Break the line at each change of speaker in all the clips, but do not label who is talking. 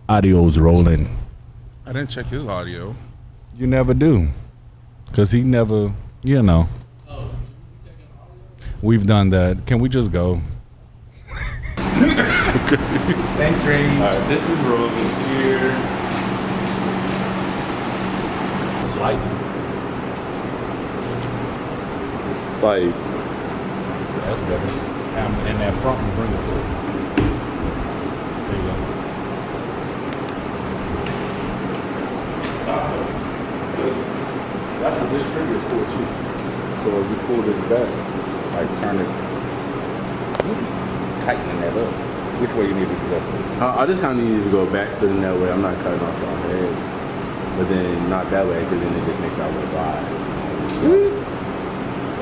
Audio's rolling.
I didn't check his audio.
You never do. Because he never, you know. We've done that. Can we just go? Thanks, Ray.
Alright, this is rolling here.
Slightly.
Like,
That's better. And that front one, bring it forward. There you go. That's what this trigger is for, too.
so if you pull this back, like turn it, tightening that up. Which way you need to go? I just kind of need you to go back so then that way I'm not cutting off your heads. But then not that way because then it just makes y'all look wide.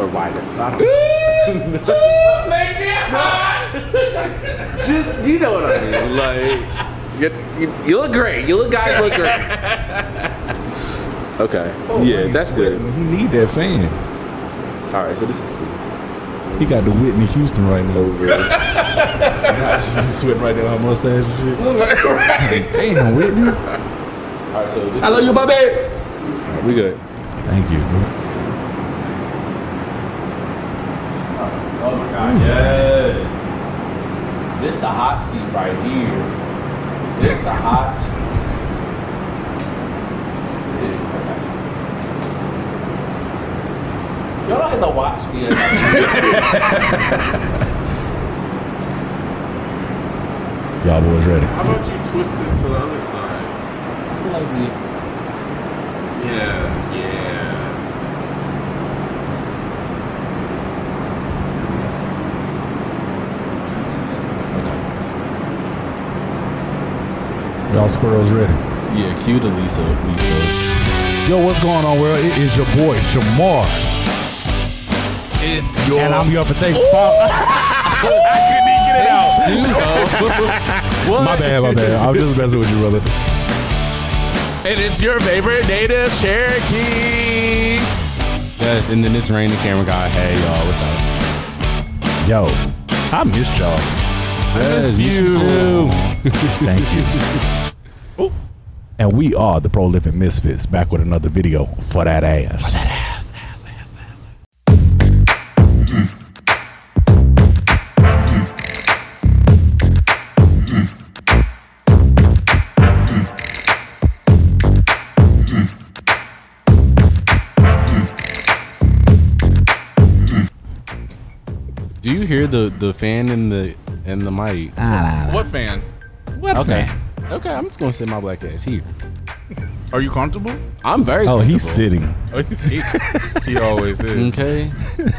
Or wider. I don't know.
Make it hot!
Just, you know what I mean. Like, you look great. You guys look great. Okay.
Oh,
yeah,
man,
that's good.
He need that fan.
All right, so this is cool.
He got the Whitney Houston right now.
Oh, really?
She's sweating right there on her mustache and shit. Damn, Whitney.
All right, so this
I love you, baby.
We good.
Thank you.
Oh my God, yes. This the hot seat right here. This the hot seat. Y'all don't have to watch me.
Y'all boys ready?
How about you twist it to the other side?
I feel like we.
Yeah.
Jesus. Okay.
Y'all squirrels ready?
Yeah, cue the Listos.
Yo, what's going on, world? It is your boy, Shamar.
It's your...
And I'm your potato.
I couldn't even get it out.
What?
My bad. I was just messing with you, brother.
And it's your favorite native Cherokee.
Yes, and then this rain the camera guy. Hey, y'all, what's up?
Yo, I missed y'all.
I miss you.
Too. Thank you.
Oh.
And we are the Prolific Misfits, back with another video for that ass.
Do you hear the fan in the mic?
What fan?
What
Okay.
fan?
Okay, I'm just gonna sit my black ass here.
Are you comfortable?
I'm very
Oh, he's
comfortable.
sitting.
Oh, he always is.
Okay.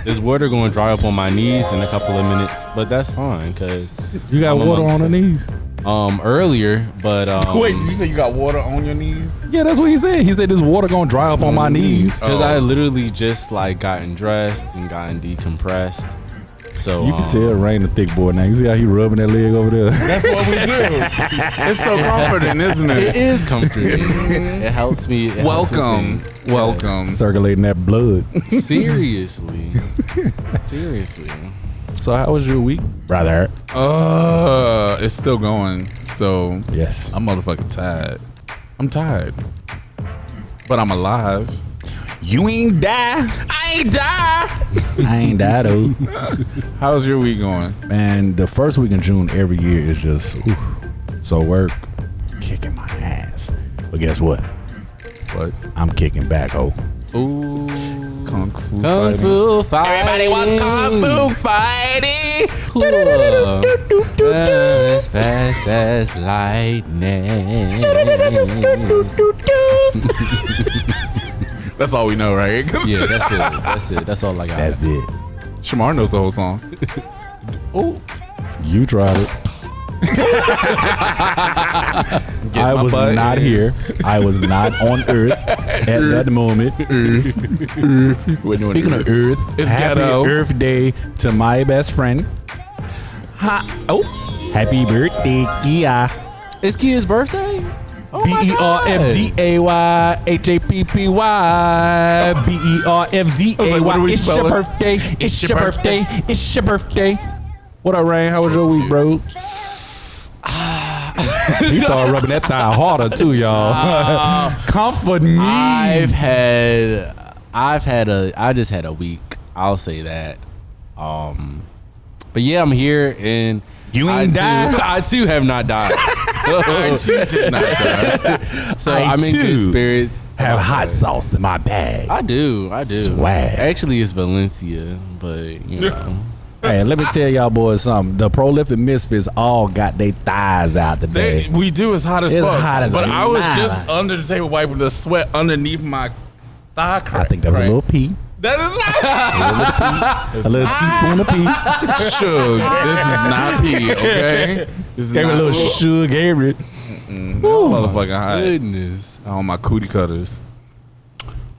This water gonna dry up on my knees in a couple of minutes, but that's fine because
You got water on the knees?
earlier, but
Wait, did you say you got water on your knees?
Yeah, that's what he said. He said this water gonna dry up on my knees.
because I literally just like gotten dressed and gotten decompressed. So
You can tell Rain a thick boy now. You see how he rubbing that leg over there?
That's what we do. It's so comforting, isn't
it
it?
is comforting. It helps me.
Welcome.
Circulating that blood.
Seriously.
So how was your week, brother?
It's still going. So
Yes.
I'm motherfucking tired. I'm tired. But I'm alive.
You ain't die.
I ain't die.
I ain't die though.
How's your week going?
Man, the first week in June every year is just so work kicking my ass. But guess what?
What?
I'm kicking back, ho.
Ooh.
Kung Fu
Kung
fighting.
Fu fighting.
Everybody wants Kung Fu fighting.
As fast as lightning.
That's all we know, right?
Yeah, that's it. That's all I got.
That's it.
Shamar knows the whole song. Oh,
You tried it. I was not here. I was not on Earth at that moment. Speaking of Earth,
It's
happy
ghetto.
Earth Day to my best friend. Happy birthday, Kia.
It's Kia's birthday? Oh my God.
BERFDAYHAPPY. BERFDAY.
what do we
It's
spell
your
it?
birthday. It's your birthday. It's your birthday. What up, Rain? How was your week, bro? He started rubbing that thigh harder too, y'all. Comfort me.
I just had a week. I'll say that. But yeah, I'm here and
You ain't died?
I too have not died. So,
I too did not die.
so I'm in good spirits.
Have hot sauce in my bag.
I do.
Swag.
Actually, it's Valencia, but you know.
Hey, let me tell y'all boys something. The Prolific Misfits all got their thighs out today.
We do. It's hot as
It's
fuck.
hot as
but
a
I was
mile.
just under the table wiping the sweat underneath my thigh crack.
I think that was a little pee.
That is
A little teaspoon of pee.
not Suge. This is not pee, okay? This is
Gave me a
not
little sugar, gave it.
This motherfucking hot.
Goodness.
On my cootie cutters.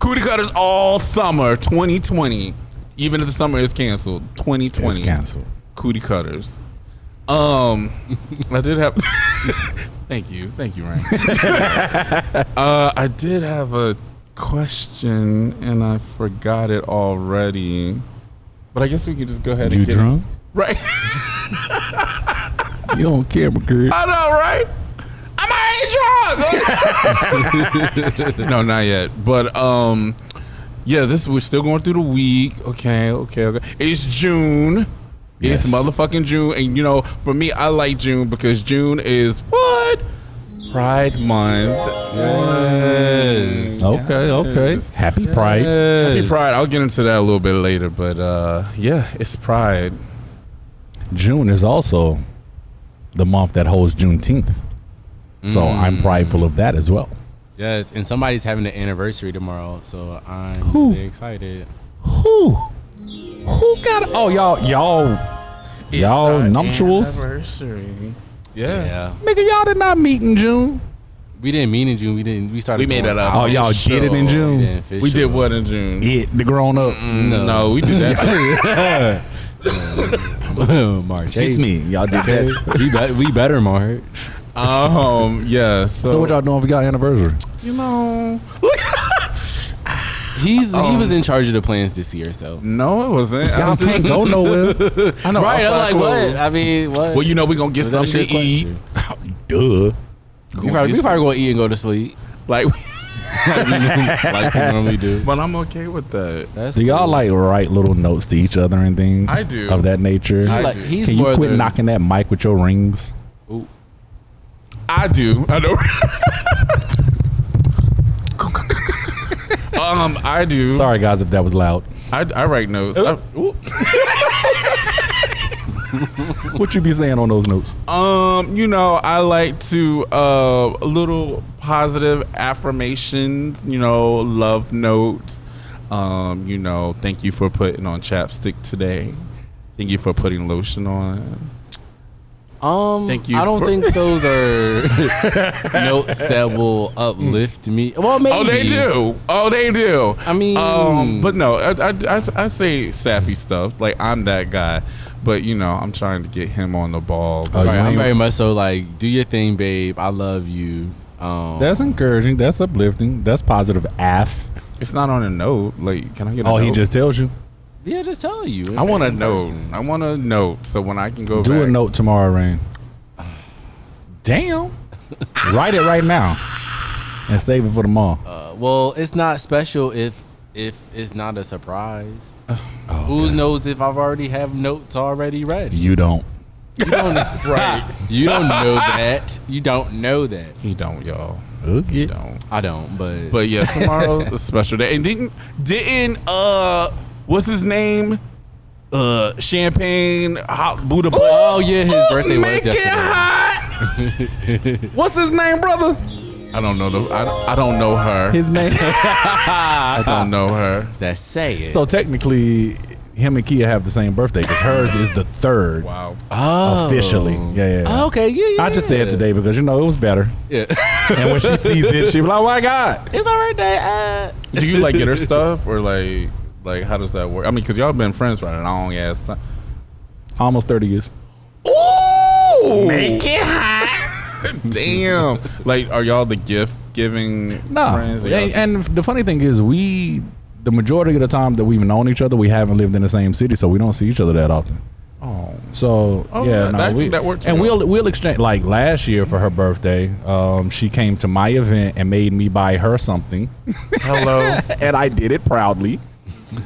Cootie cutters all summer 2020. Even if the summer is canceled, 2020.
It's canceled.
Cootie cutters. I did have. Thank you, Ryan. I did have a question and I forgot it already. But I guess we could just go ahead and get
drunk?
it. Right.
You on camera, girl.
I know, right? I'm already drunk. No, not yet. But yeah, we're still going through the week. Okay. It's June.
Yes.
It's motherfucking June. And you know, for me, I like June because June is what? Pride Month. Yes.
Okay.
Yes.
Happy Pride.
Happy Pride. I'll get into that a little bit later, but yeah, it's Pride.
June is also the month that holds Juneteenth. So I'm prideful of that as well.
Yes, and somebody's having an anniversary tomorrow, so I'm
Who?
really excited.
Who got it? Oh, y'all nuptials?
Anniversary. Yeah.
Nigga, y'all did not meet in June.
We didn't mean in June. We started.
We made
going
that up.
Oh, y'all did it in June?
We did what in June?
The grown up.
No, we did that.
March.
Excuse me. Y'all did that.
We better March.
Yeah.
So what y'all doing for y'all anniversary?
You know.
He was in charge of the plans this year, so.
No, it wasn't.
Y'all can't go nowhere.
I know.
Right, I'm like,
clothes.
what? I mean, what?
Well, you know, we're going to get something to eat.
Duh.
We probably go eat and go to sleep.
Like
like we normally do.
But I'm okay with that.
That's
Do y'all
cool.
like write little notes to each other and things?
I do.
Of that nature.
I do.
He's
Can you
more
quit
the-
knocking that mic with your rings?
I do. I know. I do.
Sorry, guys, if that was loud.
I write notes.
What you be saying on those notes?
You know, I like to little positive affirmations, you know, love notes. You know, thank you for putting on chapstick today. Thank you for putting lotion on. Thank you.
I don't think those are notes that will uplift me. Well, maybe.
Oh, they do.
I mean,
but no, I say sappy stuff. Like, I'm that guy. But, you know, I'm trying to get him on the ball.
Oh,
right,
you
I'm
ain't-
very much so like, do your thing, babe. I love you.
That's encouraging. That's uplifting. That's positive aff.
It's not on a note. Like, can I get a
Oh,
note?
he just tells you?
Yeah, just tell you.
I want a
in
note.
person.
I want a note so when I can go
Do
back.
a note tomorrow, Rain. Damn. Write it right now and save it for tomorrow.
Well, it's not special if it's not a surprise.
Oh,
Who knows if I've already have notes already ready?
You don't.
You don't right. You don't know that. You don't know that.
He don't, y'all.
Okay.
He don't.
I don't, but
But yeah, tomorrow's a special day. And didn't what's his name? Champagne Hot Buddha Boy.
oh yeah, his birthday was
Make it
yesterday.
hot.
What's his name, brother?
I don't know I don't know her.
His name.
I don't know her.
That's saying.
So technically, him and Kia have the same birthday because hers is the 3rd.
Wow.
Officially. Yeah.
Oh, okay, yeah.
I just said it today because, you know, it was better.
Yeah.
And when she sees it, she be like, oh my God.
It's my birthday.
Do you like get her stuff or like how does that work? I mean, because y'all been friends for a long ass time.
Almost 30 years.
Ooh,
Make it hot.
damn. Like, are y'all the gift giving
No.
friends? Or y'all
And the funny thing is, the majority of the time that we've known each other, we haven't lived in the same city, so we don't see each other that often.
Oh.
So yeah,
that worked.
And we'll exchange. Like last year for her birthday, she came to my event and made me buy her something.
Hello.
And I did it proudly.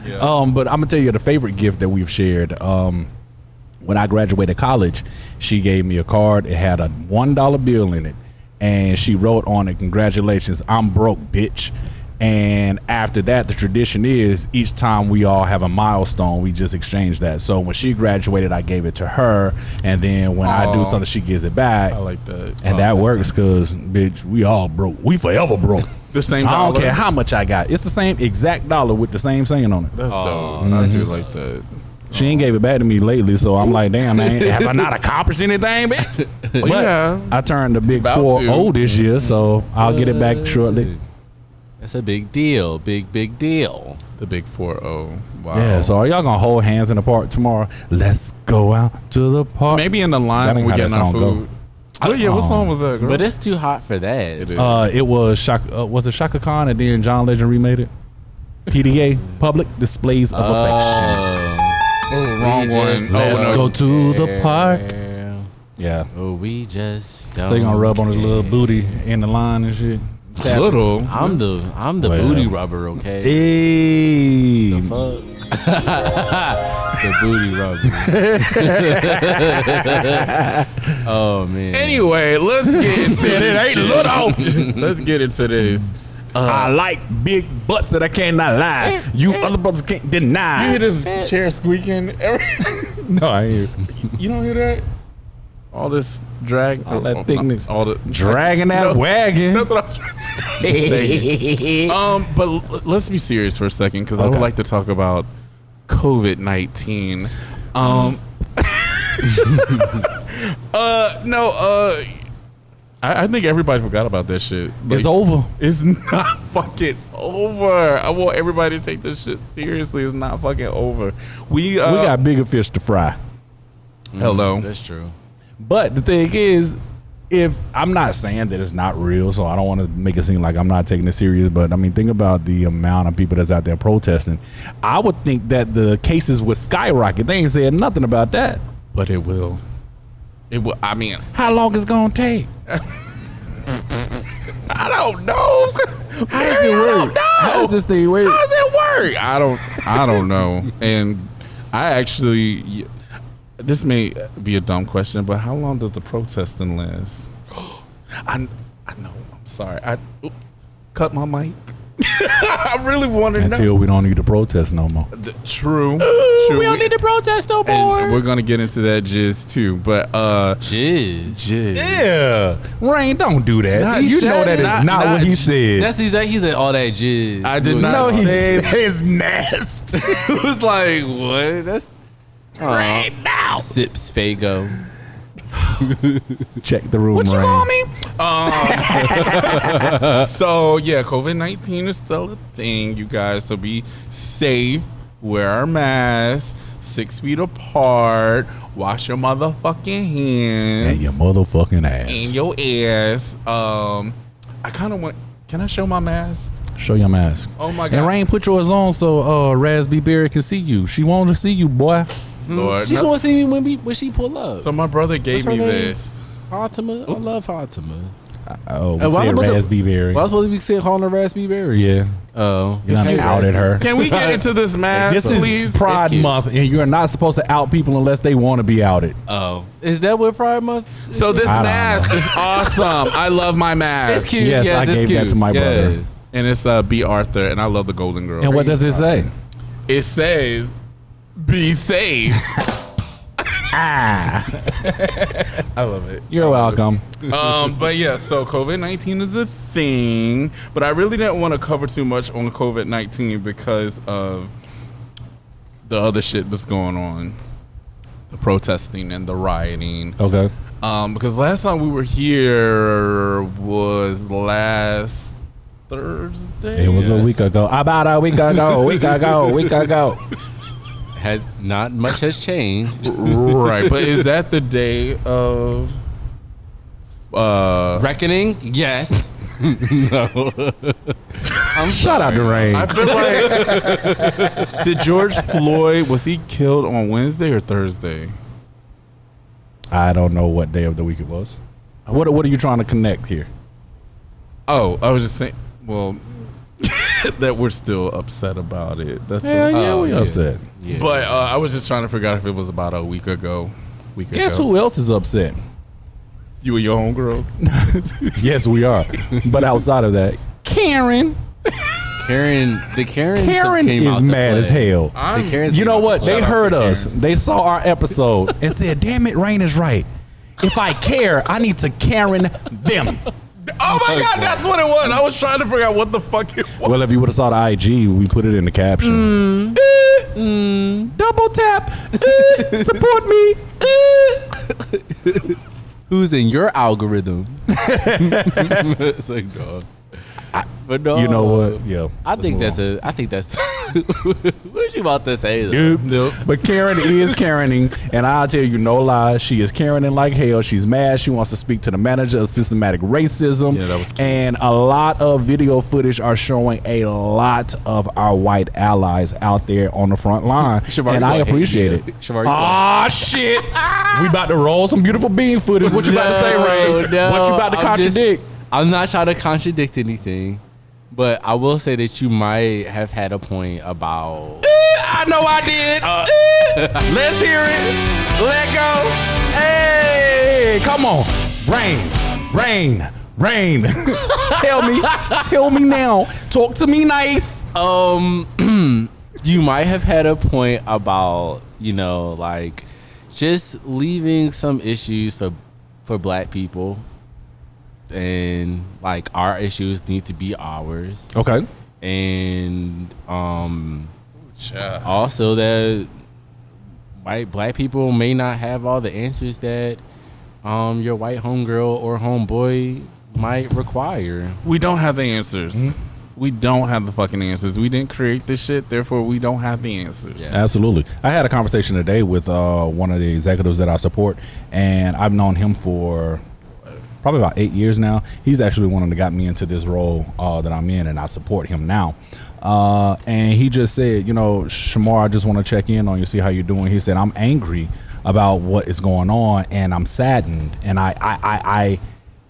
Yeah.
But I'm gonna tell you the favorite gift that we've shared. When I graduated college, she gave me a card. It had a $1 bill in it, and she wrote on it, "Congratulations, I'm broke, bitch." And after that, the tradition is each time we all have a milestone, we just exchange that. So when she graduated, I gave it to her, and then when I do something, she gives it back.
I like that.
And that works because, bitch, we all broke. We forever broke.
The same
I
dollar?
don't care how much I got. It's the same exact dollar with the same saying on it.
That's dope. I feel like that.
She ain't gave it back to me lately, so I'm like, damn, man, have I not accomplished anything, bitch? But
yeah.
I turned the big
About
4-0
to.
this year, so I'll get it back shortly.
That's a big deal. Big deal.
The big 4-0. Wow.
Yeah, so are y'all gonna hold hands in the park tomorrow? Let's go out to the park.
Maybe in the
That
line
ain't
when we
how that
getting our
song
food. Oh yeah, what song was that, girl?
But it's too hot for that.
It is.
It was Shaka Khan, and then John Legend remade it. PDA, Public Displays of Affection.
Wrong one.
just-
Let's
no.
go to the park. Yeah.
Oh, we just
So you gonna rub on his little booty in the line and shit.
Little.
I'm the
Well.
booty rubber, okay?
Hey.
Fuck. The booty rubber. Oh man.
Anyway, let's get into
It ain't little.
Let's get into this.
I like big butts that I cannot lie. You other brothers can't
You
deny.
hear this chair squeaking?
No, I ain't.
You don't hear that? All this drag,
All that thickness.
all the
Dragging that wagon.
That's what I'm trying to say. But let's be serious for a second, because I would
Okay.
like to talk about COVID-19. I think everybody forgot about that shit. Like,
It's over.
It's not fucking over. I want everybody to take this shit seriously. It's not fucking over. We
We got bigger fish to fry.
hello.
That's true.
But the thing is, if I'm not saying that it's not real, so I don't want to make it seem like I'm not taking it serious, but I mean, think about the amount of people that's out there protesting. I would think that the cases would skyrocket. They ain't said nothing about that.
But it will. It will. I mean,
How long is it gonna take?
I don't know.
How does it work? How does this thing work?
How does it work? I don't know. And I actually, this may be a dumb question, but how long does the protesting last? I know. I'm sorry. Cut my mic. I really want to know.
Until we don't need to protest no more.
True.
We don't need to protest no more.
And we're gonna get into that jizz too, but
Jizz.
Yeah, Rain, don't do that.
Not-
you
he
know
said
that is
not-
not
not
what he
j-
said.
That's he said all that jizz.
I did not
no, he
say
said it's nasty.
It was like, what? That's
Right now.
Sips Fago.
Check the room,
what you
Rain.
call me? So yeah, COVID-19 is still a thing, you guys. So be safe. Wear our masks. 6 feet apart. Wash your motherfucking hands.
And your motherfucking ass.
And your ass. I kind of want. Can I show my mask?
Show your mask.
Oh my God.
And Rain, put yours on so Raspberry can see you. She want to see you, boy.
Lord.
She gonna see me when she pull up.
So my brother gave
What's
me
her name?
this.
Fatima. I love Fatima.
Oh, we
Why
said
was it-
Raspberry.
Well, I was supposed to be saying calling her Raspberry.
Yeah.
Oh.
You done outed her.
Can we get into this mask,
This
please?
is Pride
cute.
Month, and you're not supposed to out people unless they want to be outed.
Oh. Is that what Pride Month?
So this
I don't
mask is awesome. I love my mask.
It's cute.
Yes, I
it's
gave that
cute.
to my brother.
Yes.
And it's B. Arthur, and I love the Golden Girl.
And what does it say?
It says, "Be safe." I love it.
You're welcome.
But yeah, so COVID-19 is a thing, but I really didn't want to cover too much on COVID-19 because of the other shit that's going on, the protesting and the rioting.
Okay.
Because last time we were here was last Thursday.
It was a week ago. About a week ago.
Has not much has changed.
Right, but is that the day of
Reckoning? Yes. No.
Shout out to Rain.
I feel like did George Floyd, was he killed on Wednesday or Thursday?
I don't know what day of the week it was. What are you trying to connect here?
Oh, I was just saying. Well, that we're still upset about it. That's
We upset.
Yeah.
But I was just trying to figure out if it was about a week ago.
Guess who else is upset?
You and your homegirl.
Yes, we are. But outside of that, Karen is mad as hell. You know what? They heard us. They saw our episode and said, "Damn it, Rain is right. If I care, I need to Karen them."
Oh my God, that's what it was. I was trying to figure out what the fuck it was.
Well, if you would have saw the IG, we put it in the caption. Double tap. Support me.
Who's in your algorithm? It's like, dog. But no,
You know what? Yeah.
I think that's what you about to say though?
Nope. But Karen is Karening, and I'll tell you no lie, she is Karening like hell. She's mad. She wants to speak to the manager of systematic racism.
Yeah, that was cute.
And a lot of video footage are showing a lot of our white allies out there on the front line. And I appreciate it. Ah, shit. We about to roll some beautiful bean footage. What you about to say, Ray? What you about to contradict?
I'm not trying to contradict anything, but I will say that you might have had a point about.
I know I did. Let's hear it. Let go. Hey, come on. Rain. Tell me now. Talk to me nice.
You might have had a point about, like just leaving some issues for black people. And like our issues need to be ours.
Okay.
And also that black people may not have all the answers that your white homegirl or homeboy might require.
We don't have the answers. Mm-hmm. We don't have the fucking answers. We didn't create this shit, therefore we don't have the answers.
Yes. Absolutely. I had a conversation today with one of the executives that I support, and I've known him for probably about 8 years now. He's actually one that got me into this role that I'm in, and I support him now. And he just said, Shamar, I just want to check in on you, see how you're doing. He said, I'm angry about what is going on, and I'm saddened, and I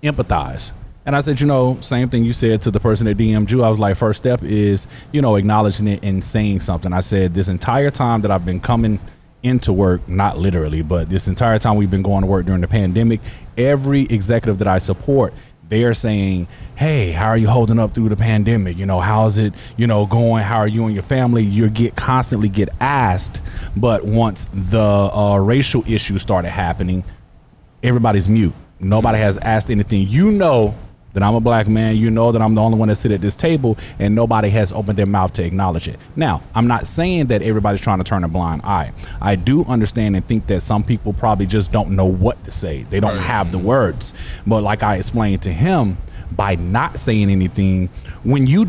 empathize. And I said, same thing you said to the person that DM'd you. I was like, first step is, acknowledging it and saying something. I said, this entire time that I've been coming into work, not literally, but this entire time we've been going to work during the pandemic, every executive that I support, they're saying, hey, how are you holding up through the pandemic? How's it, going? How are you and your family? You constantly get asked, but once the racial issues started happening, everybody's mute. Nobody has asked anything. That I'm a black man, that I'm the only one that sit at this table, and nobody has opened their mouth to acknowledge it. Now, I'm not saying that everybody's trying to turn a blind eye. I do understand and think that some people probably just don't know what to say. They don't have the words. But like I explained to him, by not saying anything, when you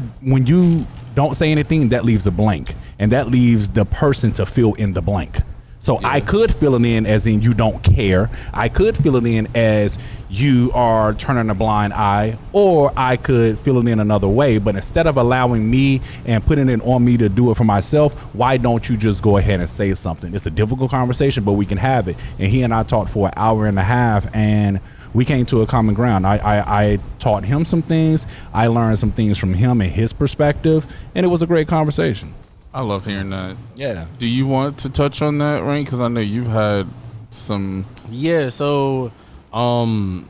don't say anything, that leaves a blank, and that leaves the person to fill in the blank. So I could fill it in as in you don't care. I could fill it in as you are turning a blind eye, or I could fill it in another way. But instead of allowing me and putting it on me to do it for myself, why don't you just go ahead and say something? It's a difficult conversation, but we can have it. And he and I talked for an hour and a half, and we came to a common ground. I taught him some things. I learned some things from him and his perspective, and it was a great conversation.
I love hearing that.
Yeah.
Do you want to touch on that, Rain? Because I know you've had some.
Yeah. So, I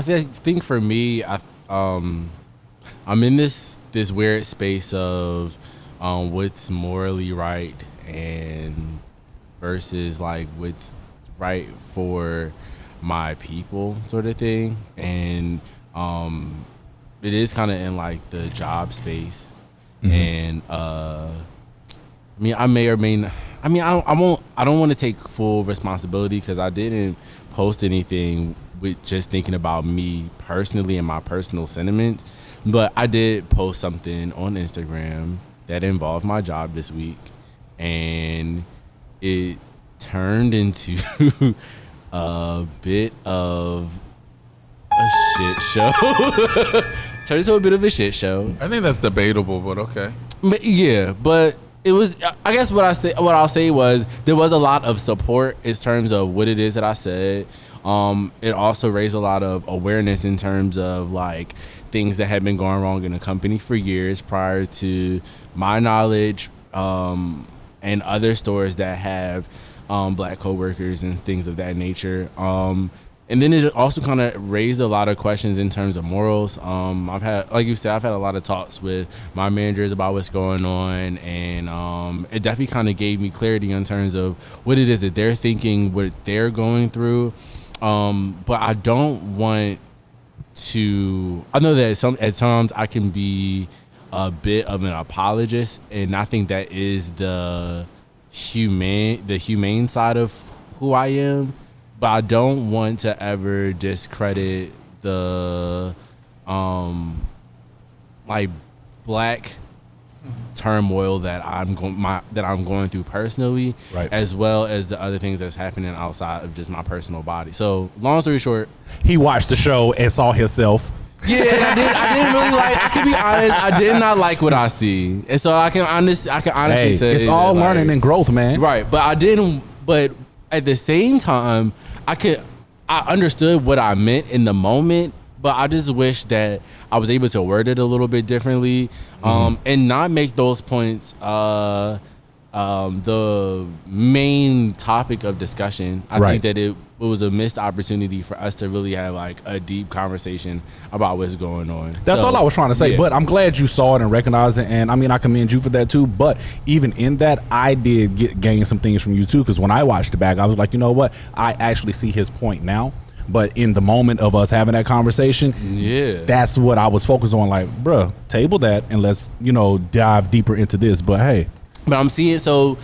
think for me, I'm in this weird space of what's morally right and versus like what's right for my people, sort of thing, and it is kind of in like the job space. Mm-hmm. And I may or may not. I don't want to take full responsibility because I didn't post anything with just thinking about me personally and my personal sentiments. But I did post something on Instagram that involved my job this week, and it turned into a bit of a shit show. Turned into a bit of a shit show.
I think that's debatable, but okay.
Yeah, but it was, I guess what I'll say was there was a lot of support in terms of what it is that I said. It also raised a lot of awareness in terms of like things that had been going wrong in the company for years prior to my knowledge, and other stores that have black coworkers and things of that nature. And then it also kind of raised a lot of questions in terms of morals. I've had, like you said, I've had a lot of talks with my managers about what's going on, and it definitely kind of gave me clarity in terms of what it is that they're thinking, what they're going through. But I don't want to. I know that at times I can be a bit of an apologist, and I think that is the humane side of who I am. But I don't want to ever discredit the like black turmoil that I'm going through personally,
right,
as well as the other things that's happening outside of just my personal body. So long story short,
he watched the show and saw himself.
Yeah, I didn't really like. I can be honest, I did not like what I see, and so I can honestly say
it's all learning and growth, man.
Right, but I didn't. But at the same time, I understood what I meant in the moment, but I just wish that I was able to word it a little bit differently, and not make those points the main topic of discussion. I think that it was a missed opportunity for us to really have like a deep conversation about what's going on.
That's all I was trying to say. Yeah. But I'm glad you saw it and recognized it, and I mean, I commend you for that too. But even in that, I did gain some things from you too, because when I watched it back, I was like, you know what? I actually see his point now. But in the moment of us having that conversation, that's what I was focused on. Like, bruh, table that and let's, dive deeper into this. But hey.
But I'm seeing, so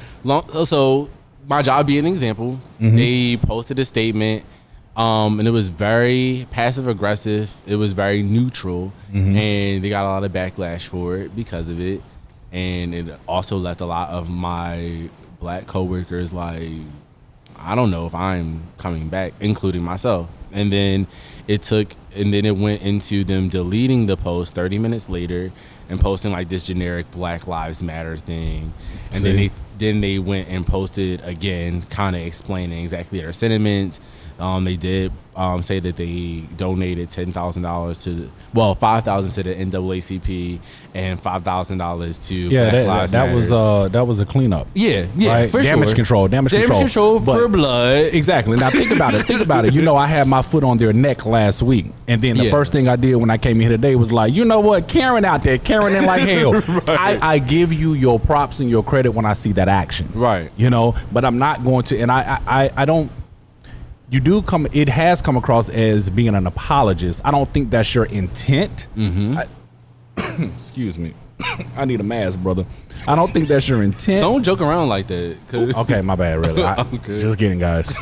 my job being an example, they posted a statement, and it was very passive aggressive. It was very neutral, and they got a lot of backlash for it because of it. And it also left a lot of my black coworkers like, I don't know if I'm coming back, including myself. And then it went into them deleting the post 30 minutes later and posting like this generic Black Lives Matter thing. And then they went and posted again, kind of explaining exactly their sentiments. They did say that they donated $10,000 to $5,000 to the NAACP and $5,000 to Black Lives Matter.
That was a cleanup.
Yeah,
right?
For
damage
sure.
Damage control
for blood.
Exactly. Now think about it. I had my foot on their neck last week, and then the first thing I did when I came in here today was like, you know what, Karen out there, Karen in like hell. Right. I give you your props and your credit when I see that action.
Right.
But I'm not going to, and I don't. You do come. It has come across as being an apologist. I don't think that's your intent. Excuse me. I need a mask, brother. I don't think that's your intent.
Don't joke around like that.
Okay, my bad, really. Just kidding, guys.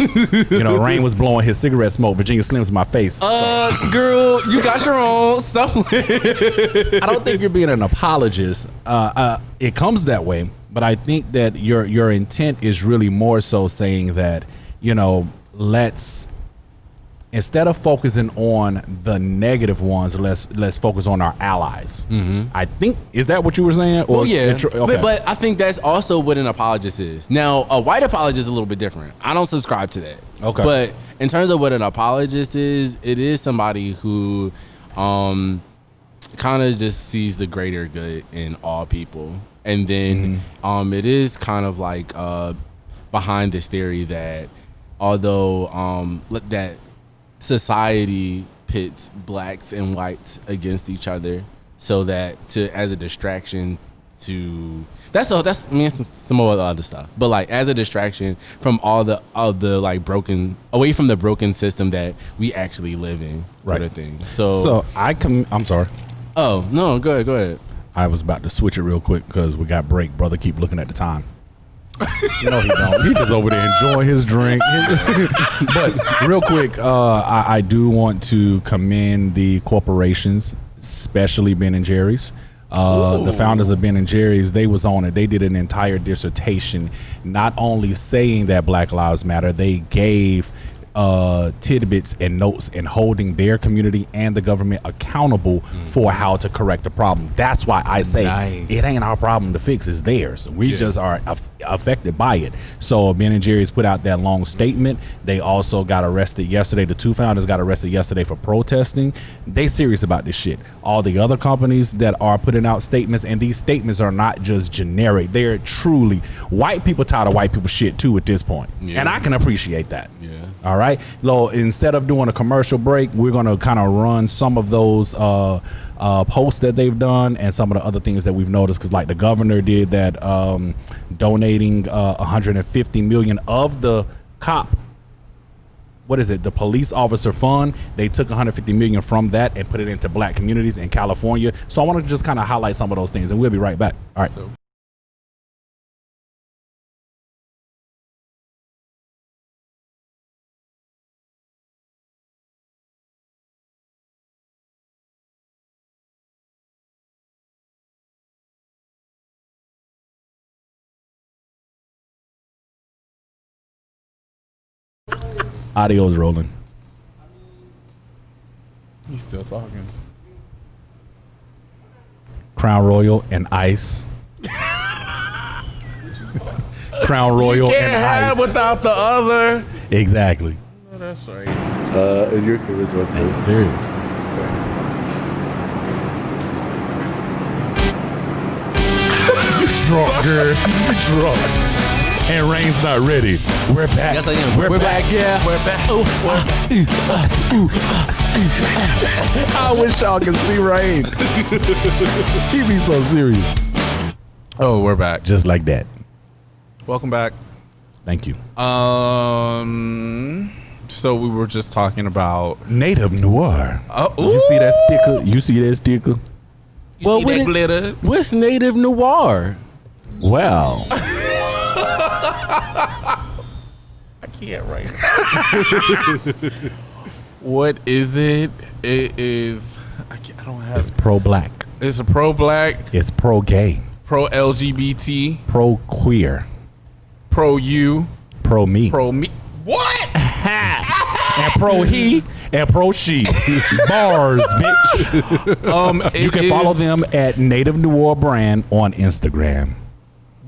Rain was blowing his cigarette smoke. Virginia Slim's in my face.
Girl, you got your own stuff.
I don't think you're being an apologist. It comes that way, but I think that your intent is really more so saying that, let's, instead of focusing on the negative ones, let's focus on our allies. I think, is that what you were saying? Or
okay. But I think that's also what an apologist is. Now, a white apologist is a little bit different. I don't subscribe to that.
Okay.
But in terms of what an apologist is, it is somebody who kind of just sees the greater good in all people. And then it is kind of like behind this theory that although that society pits blacks and whites against each other, so that as a distraction to that's some more other stuff, but like as a distraction from all the broken, away from the broken system that we actually live in, sort of thing. So
I'm sorry.
Oh no, go ahead.
I was about to switch it real quick because we got break. Brother, keep looking at the time. He don't. He just over there enjoying his drink. But real quick, I do want to commend the corporations, especially Ben and Jerry's. The founders of Ben and Jerry's, they was on it. They did an entire dissertation, not only saying that Black Lives Matter, they gave tidbits and notes and holding their community and the government accountable for how to correct the problem. That's why I say it ain't our problem to fix, it's theirs. We just are affected by it. So Ben and Jerry's put out that long statement. They also got arrested yesterday. The two founders got arrested yesterday for protesting. They serious about this shit. All the other companies that are putting out statements, and these statements are not just generic. They're truly, white people tired of white people shit too at this point. And I can appreciate that. All right. So instead of doing a commercial break, we're going to kind of run some of those posts that they've done and some of the other things that we've noticed. Because like the governor did that, donating $150 million of the the police officer fund. They took $150 million from that and put it into black communities in California. So I want to just kind of highlight some of those things, and we'll be right back. All right. Audio's rolling.
He's still talking.
Crown Royal and ice. Crown Royal and ice.
Without the other.
Exactly.
Oh, that's right.
Is your curious what this is?
Serious. You drunk, girl. You drunk. And Rain's not ready. We're back.
Yes, I am.
We're back.
Yeah.
We're back. I wish y'all could see Rain. He be so serious.
Oh, we're back.
Just like that.
Welcome back.
Thank you.
So we were just talking about
Native Noir.
Oh,
you see that sticker? You see that sticker?
Well,
see that glitter?
What's Native Noir?
Well.
I can't write. What is it? It is. I don't have.
It's pro-black.
It's a pro-black.
It's pro-gay.
Pro-LGBT.
Pro-queer.
Pro-you.
Pro-me.
Pro-me. What?
And pro-he and pro-she. Bars, bitch. You can follow them at Native Noir Brand on Instagram.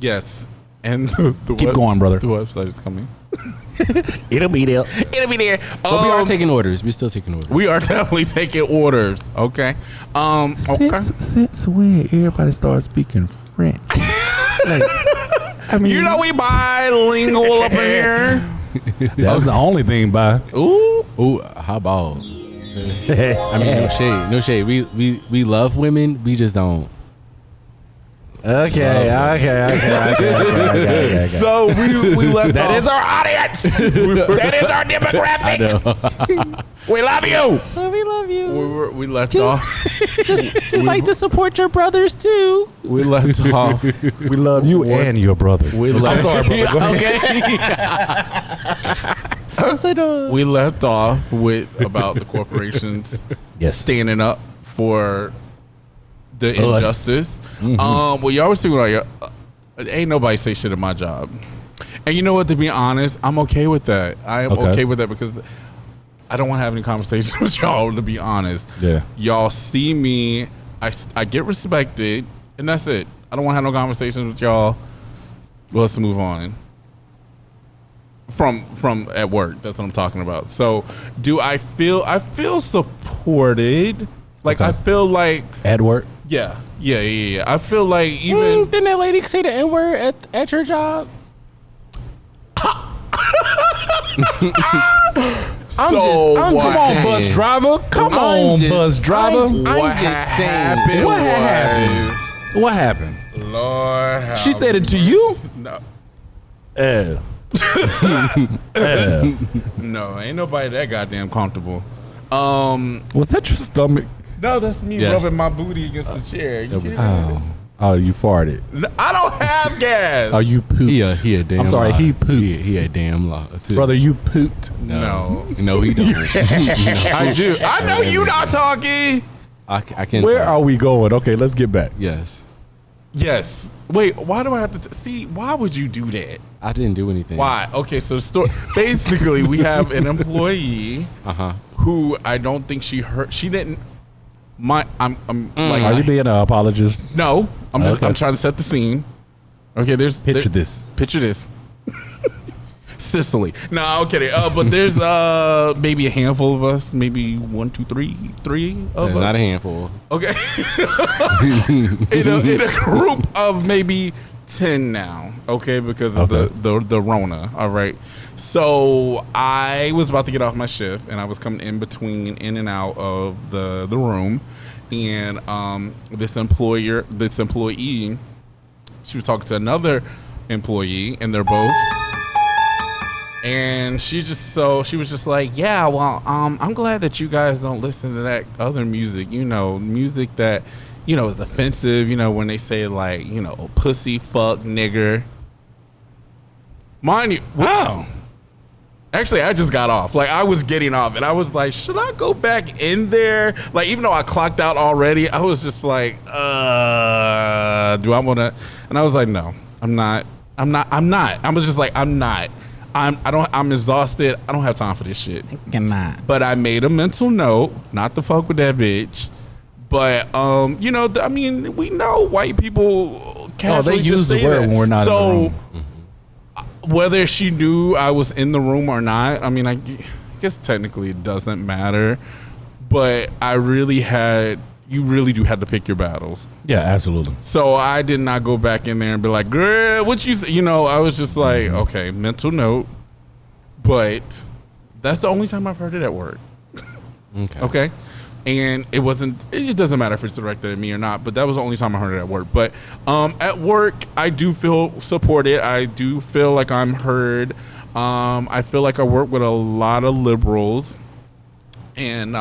Yes. And the
Keep going, brother.
The website is coming.
It'll be there.
It'll be there.
But we are taking orders. We're still taking orders.
We are definitely taking orders. Okay.
Since when everybody started speaking French?
You know we bilingual up in here.
That's the only thing, by.
Ooh, how about? I mean, no shade. We love women. We just don't.
Okay.
So we left
That
off.
is our audience. That is our demographic. We love you.
We love you.
We left off.
Just like to support your brothers too.
We left off.
We love you and your brother. I'm sorry, brother. Go ahead.
Okay.
We left off with about the corporations standing up for the injustice. Well, y'all was thinking about ain't nobody say shit at my job. And you know what, to be honest, I'm okay with that. I am okay with that because I don't want to have any conversations with y'all, to be honest.
Yeah.
Y'all see me, I get respected, and that's it. I don't want to have no conversations with y'all. Let's move on. From at work, that's what I'm talking about. So do I feel supported? Like I feel like
At work?
Yeah. I feel like even
Didn't that lady say the N-word at your job?
come
on, bus driver. Come on, bus driver.
I'm just saying.
What happened? What happened?
Lord,
She said it to you?
No. No, ain't nobody that goddamn comfortable.
Was that your stomach?
No, that's me rubbing my booty against the chair. You
Oh, you farted.
I don't have gas.
Oh, you pooped.
He a damn
I'm sorry,
lie.
he pooped.
He a damn lie too.
Brother, you pooped.
No,
he don't.
I do. I know you not talking.
I can.
Where are we going? Okay, let's get back.
Yes.
Yes. Wait, why do I have to see? Why would you do that?
I didn't do anything.
Why? Okay, so the story. Basically, we have an employee who I don't think she didn't. I'm like.
Are you being an apologist?
No, I'm
Okay.
trying to set the scene. Okay,
Picture this.
Picture this. Sicily. No, I'm kidding. But there's maybe a handful of us, maybe 1, 2, 3 of us.
Not a handful.
Okay. in a group of maybe 10 now. Okay, because of the Rona. All right. So I was about to get off my shift, and I was coming in and out of the room, and this employee, she was talking to another employee, and they're both. And she was just like, yeah, well, I'm glad that you guys don't listen to that other music, music that, is offensive, when they say like, pussy, fuck, nigger. Mind you, wow. Actually, I just got off. Like, I was getting off, and I was like, should I go back in there? Like, even though I clocked out already, I was just like, do I want to? And I was like, no, I'm not. I was just like, I'm not. I'm exhausted. I don't have time for this shit.
I cannot.
But I made a mental note not to fuck with that bitch. But I mean, we know white people casually
they use the word when we're not in the room.
Whether she knew I was in the room or not, I mean, I guess technically it doesn't matter. But you really do have to pick your battles.
Yeah, absolutely.
So I did not go back in there and be like, girl, what you say? I was just like, okay, mental note. But that's the only time I've heard it at work. Okay. And it doesn't matter if it's directed at me or not, but that was the only time I heard it at work. But at work, I do feel supported. I do feel like I'm heard. I feel like I work with a lot of liberals. And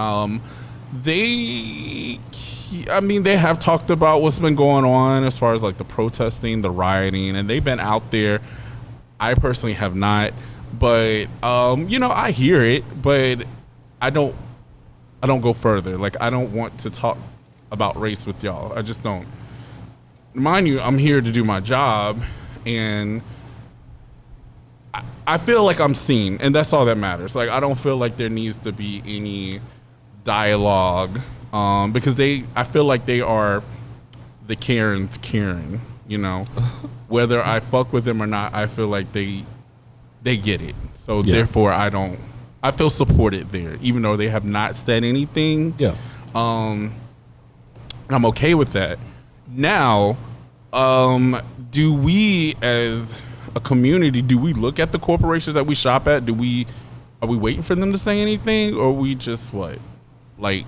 they have talked about what's been going on as far as like the protesting, the rioting, and they've been out there. I personally have not, but I hear it, but I don't go further. Like, I don't want to talk about race with y'all. I just don't. Mind you, I'm here to do my job, and I feel like I'm seen, and that's all that matters. Like, I don't feel like there needs to be any dialogue, because I feel like they are the Karen's Karen, whether I fuck with them or not. I feel like they get it. So therefore I feel supported there, even though they have not said anything. Yeah. I'm okay with that. Now, do we as a community, do we look at the corporations that we shop at? Are we waiting for them to say anything, or we just what? Like,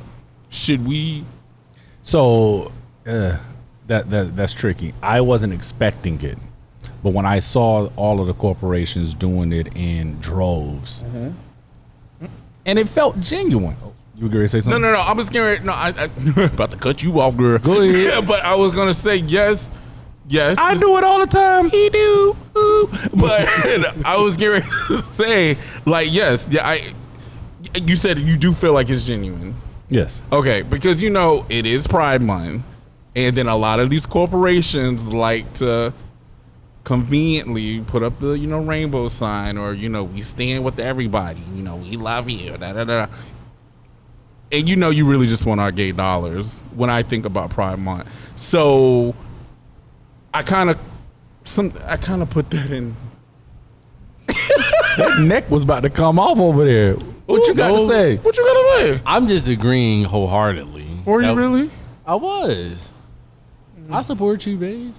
should we? So
that's tricky. I wasn't expecting it, but when I saw all of the corporations doing it in droves, and it felt genuine. You were going to say something?
No. I was getting I about to cut you off, girl.
Go ahead.
Yeah, but I was going to say yes.
I do it all the time.
He do. But I was getting to say, like, yes. Yeah, you said you do feel like it's genuine.
Yes.
Okay, because, it is Pride Month. And then a lot of these corporations like to conveniently put up the, rainbow sign, or, we stand with everybody, we love you, da-da-da. And you really just want our gay dollars when I think about Pride Month. So I kind of put that in.
That neck was about to come off over there. What you got to say?
What you got to say?
I'm disagreeing wholeheartedly.
Were you really?
I was. I support you, babe.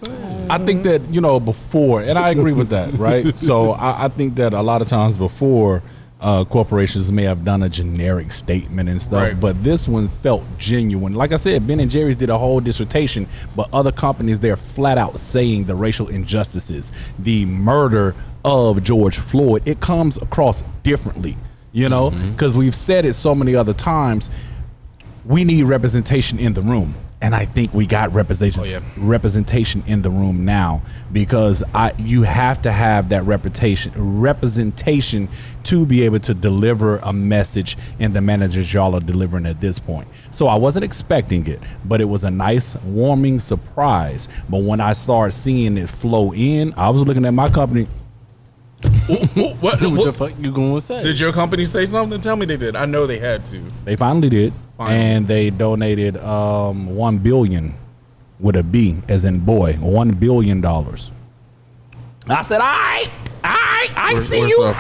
I think that, before, and I agree with that, right? So I think that a lot of times before, corporations may have done a generic statement and stuff,
right.
But this one felt genuine. Like I said, Ben & Jerry's did a whole dissertation, but other companies, they're flat out saying the racial injustices, the murder of George Floyd, it comes across differently, because we've said it so many other times. We need representation in the room. And I think we got representation in the room now, because you have to have that representation to be able to deliver a message in the manner that y'all are delivering at this point. So I wasn't expecting it, but it was a nice, warming surprise. But when I started seeing it flow in, I was looking at my company.
What
the fuck you gonna say?
Did your company say something? Tell me they did. I know they had to.
They finally did,
Finally.
and they donated $1 billion with a B as in boy, $1 billion. I said, I see
What's
you.
up?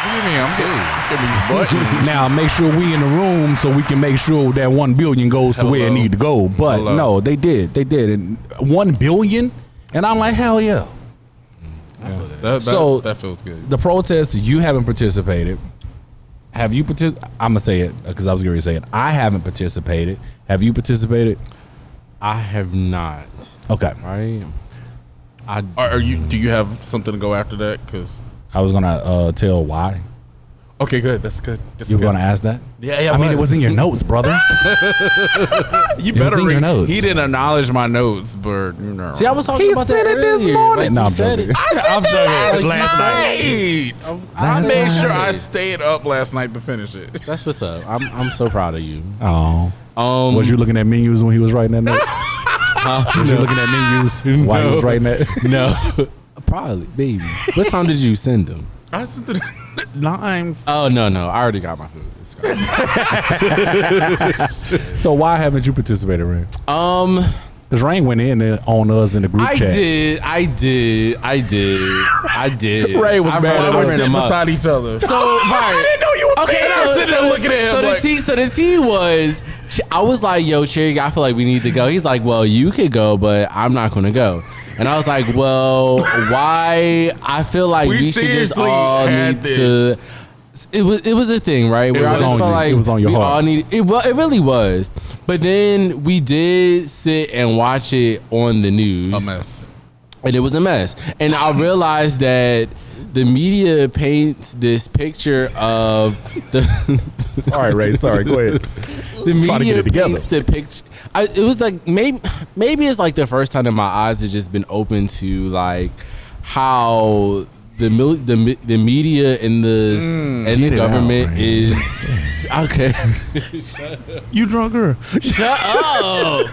What do you mean? I'm getting these buttons.
Now make sure we in the room so we can make sure that 1 billion goes to where it need to go. But
Hello.
no, they did, and 1 billion, and I'm like, hell yeah. So
that feels good.
The protest, you haven't participated. Have you participated? I'm gonna say it because I was going to say it. I haven't participated. Have you participated?
I have not.
Okay.
Right.
Are you? Do you have something to go after that? Because
I was gonna tell why.
okay, good. That's good.
You were gonna ask that?
Yeah.
I mean, it was in your notes, brother.
You
It was
better
in your
read.
notes.
He didn't acknowledge my notes, but you know.
See, I was talking
He
about
said
that
it this
earlier.
morning.
Like
No,
you
I'm
said
joking.
it.
I'm joking.
last night. I
Last
made
night.
sure I stayed up last night to finish it.
That's what's up. I'm so proud of you.
Oh.
Was
Was you looking at menus when he was writing that note? Was you looking at menus while he was writing that?
No. Probably, baby. What time did you send them?
I sent it at 9.
Oh no, I already got my food. It's gone.
So why haven't you participated, Rain? Because Rain went in there on us in the group chat.
I did.
Ray was mad at
I
us.
ran
Sitting
him up.
beside each other.
So right.
I didn't know you was
Okay,
there.
I was sitting there looking at him like-
so the tea was, I was like, yo, Cherry, I feel like we need to go. He's like, well, you could go, but I'm not going to go. And I was like, well, why? I feel like we should just
seriously
all
had
need to. It was a thing, right? Where I
was
just
on
felt
you.
like
It was on your
we
heart.
all need it. Well, it really was. But then we did sit and watch it on the news.
A mess.
And it was a mess. And I realized that the media paints this picture of the
Sorry, Ray. Sorry. Go ahead.
the
Trying to get
media
it together.
paints the picture. It was like maybe it's like the first time that my eyes have just been open to like how the media and the
Get it
government
out, Ray.
is okay.
You drunk her.
Shut up.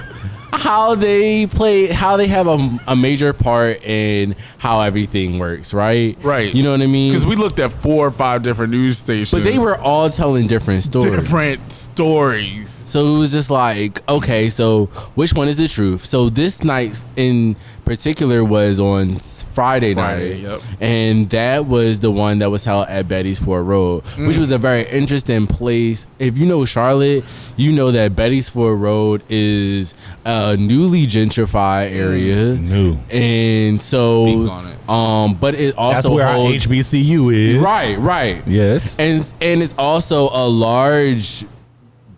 How they have a major part in how everything works, right?
Right.
You know what I mean?
Because we looked at 4 or 5 different news stations.
But they were all telling different stories.
different stories.
So it was just like, okay, so which one is the truth? So this night in particular was on Friday night.
Yep.
And that was the one that was held at Betty's Ford Road, which was a very interesting place. If you know Charlotte, you know that Betty's Ford Road is a newly gentrified area.
New.
And so,
Speak on it.
but it also
That's where our
holds,
HBCU is.
right.
Yes.
And it's also a large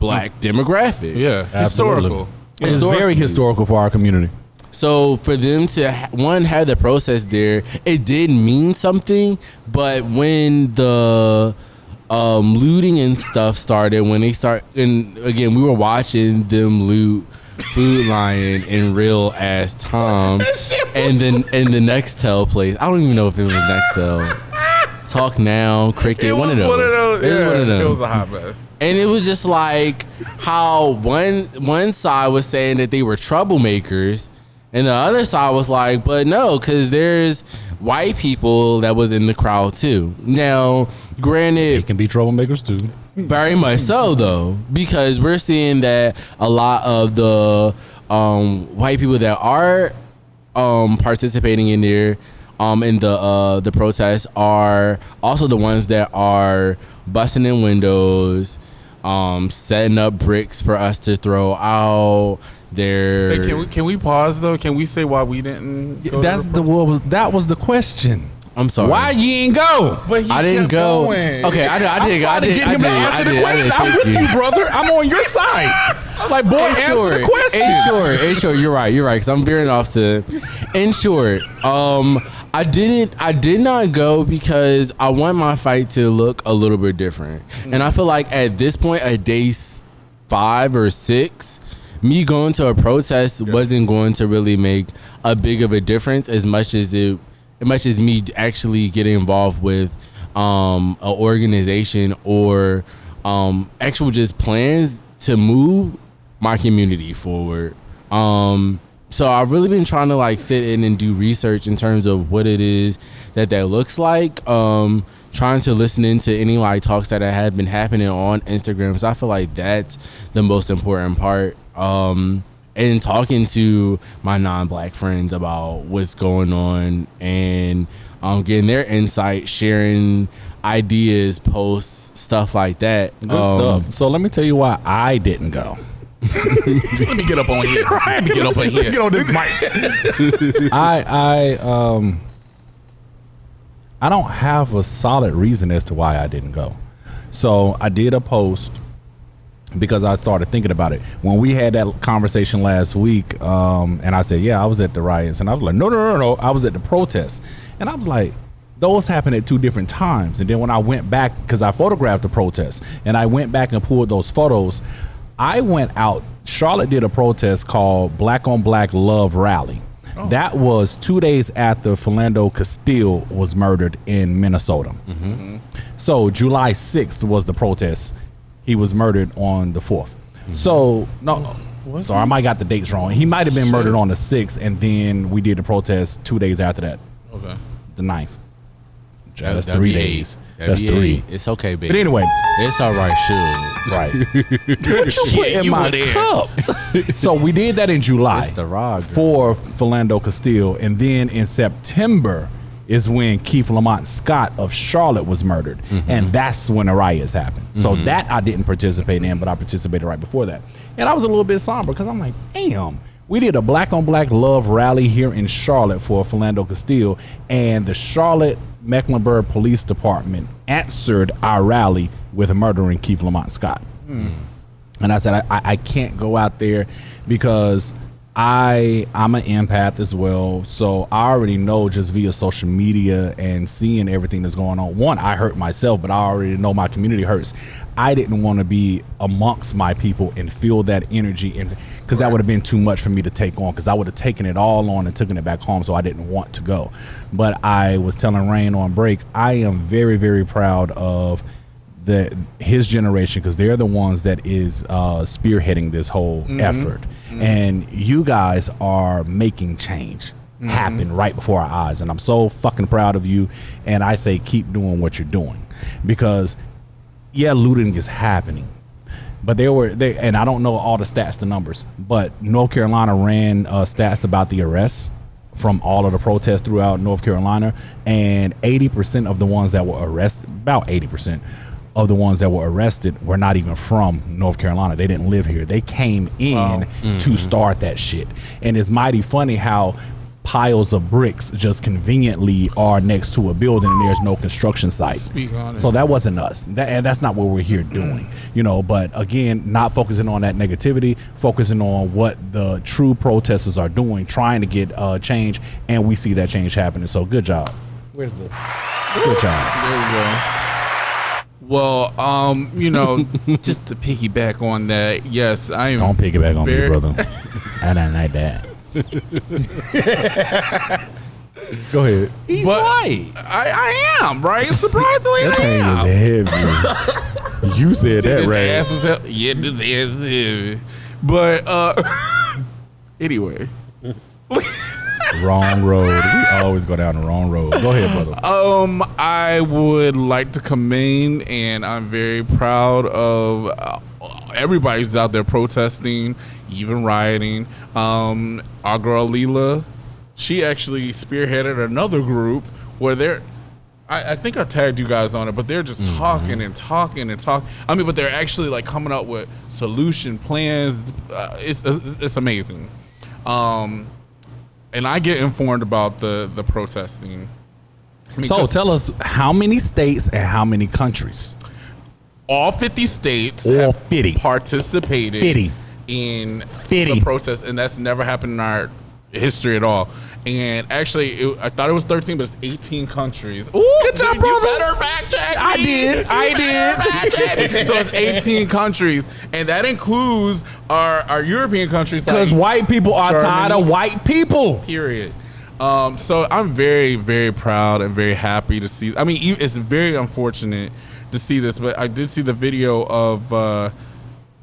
black demographic.
Yeah.
Absolutely.
Historical.
It's
Historically.
very historical for our community.
So for them to have the process there, it did mean something. But when the looting and stuff started, when they start, and again, we were watching them loot Food Lion in real ass time, and then in the Nextel place, I don't even know if it was Nextel. Talk Now, Cricket,
It
one
was
of those.
one of those.
It was
Yeah,
one of them.
it was a hot mess.
And it was just like how one side was saying that they were troublemakers, and the other side was like, but no, because there's white people that was in the crowd too. Now, granted,
It can be troublemakers too.
very much so though, because we're seeing that a lot of the white people that are participating in there in the protests are also the ones that are busting in windows, setting up bricks for us to throw out.
Hey, can we pause though? Can we say why we didn't? Go
That's
to
the that was the question.
I'm sorry.
Why you ain't go?
But he
I didn't
kept
go.
going.
Okay, I did.
I'm trying to get him to answer the question. I'm with you, brother. I'm on your side. Like, boy, answer the question.
In short, you're right. Because I'm veering off to. In short, I did not go because I want my fight to look a little bit different, and I feel like at this point, at day 5 or 6, me going to a protest wasn't going to really make a big of a difference as much as me actually getting involved with an organization or actual just plans to move my community forward. So I've really been trying to like sit in and do research in terms of what it is that looks like. Trying to listen into any like talks that had been happening on Instagram. So I feel like that's the most important part. And talking to my non-black friends about what's going on and getting their insight, sharing ideas, posts, stuff like that.
Good stuff. So let me tell you why I didn't go.
Let me get up on here. Let me get up on here. Get on this mic.
I don't have a solid reason as to why I didn't go. So I did a post because I started thinking about it. When we had that conversation last week, and I said, yeah, I was at the riots. And I was like, no, I was at the protests. And I was like, those happened at 2 different times. And then when I went back, because I photographed the protests, and I went back and pulled those photos, I went out. Charlotte did a protest called Black on Black Love Rally. Oh. That was 2 days after Philando Castile was murdered in Minnesota. Mm-hmm. So July 6th was the protest. He was murdered on the 4th. Mm-hmm. So, no. So I might got the dates wrong. He might have been murdered on the 6th, and then we did the protest 2 days after that.
Okay.
The 9th. That's 3 days. That's 3.
It's okay, baby.
But anyway.
It's all right, sure.
Right. What you put in my cup? So we did that in July.
It's the raw
for Philando Castile. And then in September is when Keith Lamont Scott of Charlotte was murdered. Mm-hmm. And that's when the riots happened. Mm-hmm. So that I didn't participate in, but I participated right before that. And I was a little bit somber because I'm like, damn. We did a Black on Black Love Rally here in Charlotte for Philando Castile, and the Charlotte Mecklenburg Police Department answered our rally with murdering Keith Lamont Scott. Mm. And I said, I can't go out there because I'm an empath as well. So I already know just via social media and seeing everything that's going on. One, I hurt myself, but I already know my community hurts. I didn't want to be amongst my people and feel that energy, and because that would have been too much for me to take on, because I would have taken it all on and taken it back home. So I didn't want to go. But I was telling Rain on break, I am very, very proud of his generation, because they're the ones that is spearheading this whole effort. Mm-hmm. And you guys are making change happen right before our eyes. And I'm so fucking proud of you. And I say, keep doing what you're doing, because yeah, looting is happening. But and I don't know all the stats, the numbers, but North Carolina ran stats about the arrests from all of the protests throughout North Carolina. And 80% of the ones that were arrested, about 80%, of the ones that were arrested were not even from North Carolina. They didn't live here. They came in to start that shit. And it's mighty funny how piles of bricks just conveniently are next to a building and there's no construction site.
Speak on it.
So that wasn't us. And that's not what we're here doing. You know, but again, not focusing on that negativity, focusing on what the true protesters are doing, trying to get change, and we see that change happening. So good job. Good job.
There we go. Well, you know, just to piggyback on that, yes, I am.
Don't piggyback on me, brother. I don't like that. Go ahead.
He's white.
I am, right? Surprisingly,
that thing is heavy. You said that, right?
Yeah, this ass is heavy. But anyway.
Wrong road. We always go down the wrong road. Go ahead, brother.
I would like to commend, and I'm very proud of everybody who's out there protesting, even rioting. Our girl Leela, she actually spearheaded another group where I think I tagged you guys on it, but they're just talking and talking and talking. I mean, but they're actually like coming up with solution plans. It's amazing. And I get informed about the protesting.
So tell us, how many states and how many countries?
All 50 states
all
have
50
participated in the protest, and that's never happened in our history at all. And actually, I thought it was 13, but it's 18 countries. Ooh,
good job, brother.
You better fact check me.
I did.
So it's 18 countries, and that includes our European countries.
Because like white people are Germany, tired of white people.
Period. So I'm very, very proud and very happy to see. I mean, it's very unfortunate to see this, but I did see the video of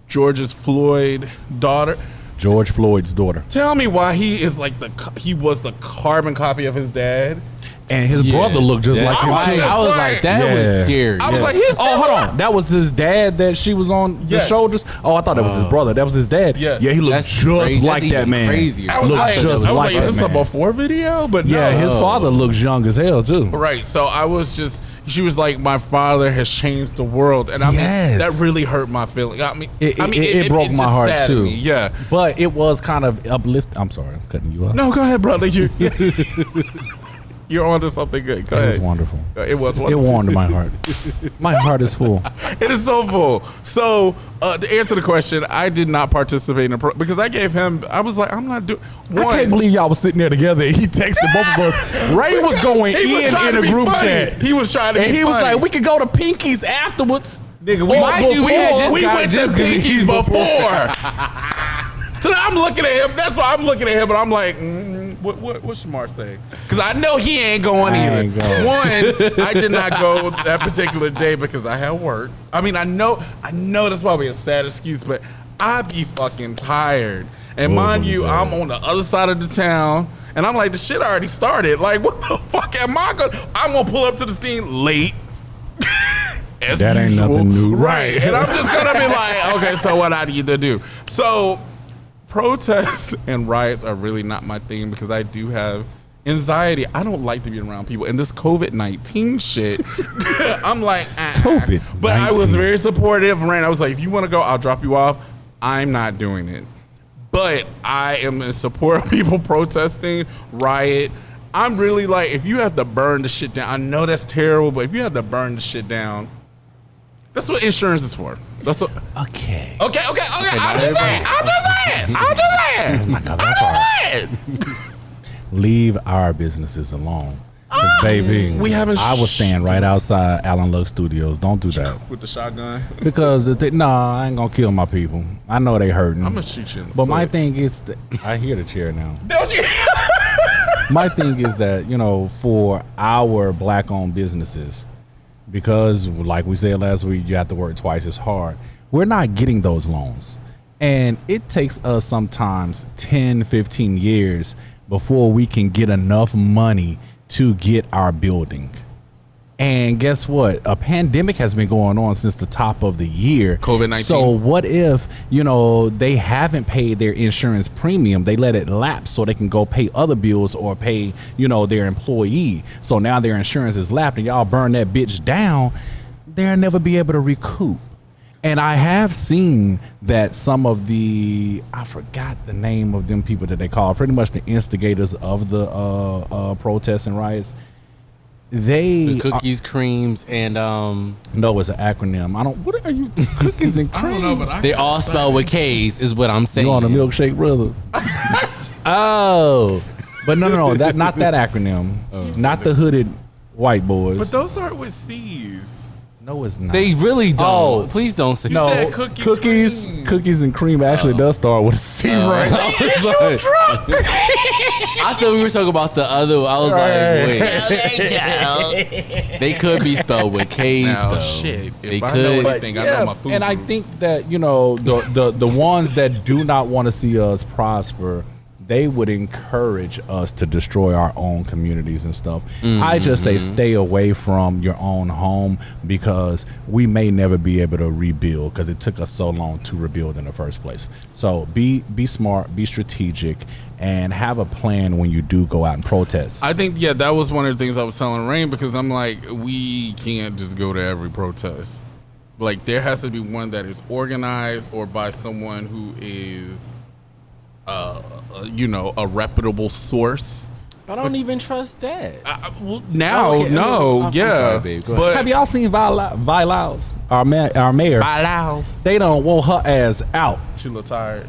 George's Floyd daughter.
George Floyd's daughter.
Tell me why he is like he was the carbon copy of his dad.
And his brother looked just like him too.
I was like, that was scary.
I was like, he's
hold on. That was his dad that she was on the shoulders? Oh, I thought that was his brother. That was his dad.
Yes.
Yeah, he looked
That's
just
crazy.
like
That's
that
even
man.
crazier.
I was
Looked
like,
just like
is this
that
a
man.
before video? But
Yeah,
no.
his father looks young as hell too.
Right. So I was just, she was like, my father has changed the world. And I mean, that really hurt my feeling.
It broke my heart too.
Me. Yeah.
But it was kind of uplifting. I'm sorry, I'm cutting you off.
No, go ahead, brother. You're onto something good. Go ahead.
It was wonderful.
It was wonderful.
It warmed my heart. My heart is full.
It is so full. So to answer the question, I did not participate in because I gave him. I was like, I'm not doing.
I can't believe y'all was sitting there together. And he texted both of us. Ray was going in a group chat.
He was trying to.
And
be
he was
funny.
like, "We could go to Pinky's afterwards."
Nigga,
we
went to Pinky's before. So I'm looking at him. That's why I'm looking at him, and I'm like, what Smart say? Because I know he ain't going either. One, I did not go that particular day because I had work. I mean, I know that's probably a sad excuse, but I be fucking tired. And mind you, I'm on the other side of the town, and I'm like, the shit already started. Like, what the fuck am I going to? I'm going to pull up to the scene late. As
that
usual.
Ain't nothing new.
Right. And I'm just going to be like, okay, so what I need to do? So protests and riots are really not my thing because I do have anxiety. I don't like to be around people. And this COVID-19 shit, I'm like,
COVID-19.
But I was very supportive. Rand, I was like, if you want to go, I'll drop you off. I'm not doing it. But I am in support of people protesting, riot. I'm really like, if you have to burn the shit down, I know that's terrible, but if you have to burn the shit down, that's what insurance is for. That's what.
Okay.
I'm just saying.
Let's not go that far. Leave our businesses alone. Because, baby, I will stand right outside Alan Luck Studios. Don't do that.
With the shotgun?
Because, I ain't going to kill my people. I know they hurting.
I'm going to shoot you in the
But
foot.
my thing is, I hear the chair now.
Don't you?
My thing is that, for our black-owned businesses, because like we said last week, you have to work twice as hard. We're not getting those loans. And it takes us sometimes 10, 15 years before we can get enough money to get our building. And guess what? A pandemic has been going on since the top of the year.
COVID-19.
So what if, they haven't paid their insurance premium? They let it lapse so they can go pay other bills or pay, their employee. So now their insurance is lapped and y'all burn that bitch down. They'll never be able to recoup. And I have seen that some of I forgot the name of them people that they call, pretty much the instigators of the protests and riots.
The cookies, creams, and
no, it's an acronym. What are you? Cookies and creams.
I don't know, but
they all spell with K's, is what I'm saying.
You on a milkshake, brother? Oh, but no, not that acronym. Not the hooded white boys.
But those start with C's.
No, it's not.
They really don't.
Oh.
Please don't say
No.
that.
said
cookies and cream actually does start with a C, right?
I thought we were talking about the other. I was like, wait. They could be spelled with K's,
Now,
though.
shit. If
They
I
could.
know anything, I know my food
And I
groups.
think that the ones that do not want to see us prosper, they would encourage us to destroy our own communities and stuff. I just say stay away from your own home because we may never be able to rebuild because it took us so long to rebuild in the first place. So be smart, be strategic, and have a plan when you do go out and protest.
I think, that was one of the things I was telling Rain because I'm like, we can't just go to every protest. Like, there has to be one that is organized or by someone who is a reputable source.
I don't even trust that.
I'm
sorry, babe. Go ahead.
But
Have y'all seen Vilaus, our mayor? They don't want her ass out.
she look tired.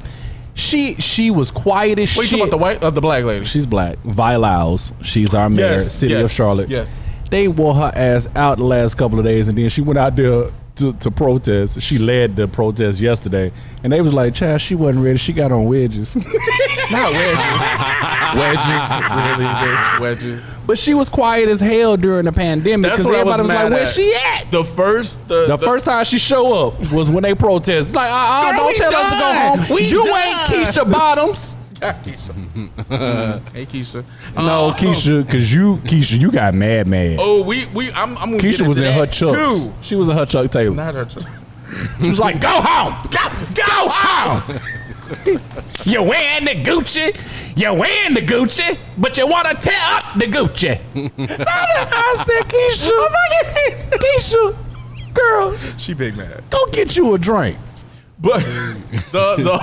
She was quiet as
Wait,
shit.
you talking about the white or the black lady?
She's black. Vilaus. She's our mayor, city of Charlotte.
Yes.
They wore her ass out the last couple of days, and then she went out there to protest. She led the protest yesterday, and they was like, "Child, she wasn't ready. She got on wedges."
Not wedges. Wedges, really, bitch, wedges.
But she was quiet as hell during the pandemic
That's
because
what I was
everybody was
mad
like, "Where's
at.
she at?"
The first
time she show up was when they protest. Like,
Girl,
don't
we
tell us to go
done.
home.
We
You
done.
ain't Keisha Bottoms.
Hey Keisha.
No, Keisha, because you got mad.
Oh, I'm gonna get
Keisha was
into
in her
that,
chucks.
too.
She was in her Chuck Taylor.
Not her chucks.
She was like, "Go home, go home." You wearing the Gucci, but you want to tear up the Gucci. I said, Keisha, girl,
She big mad.
go get you a drink.
But the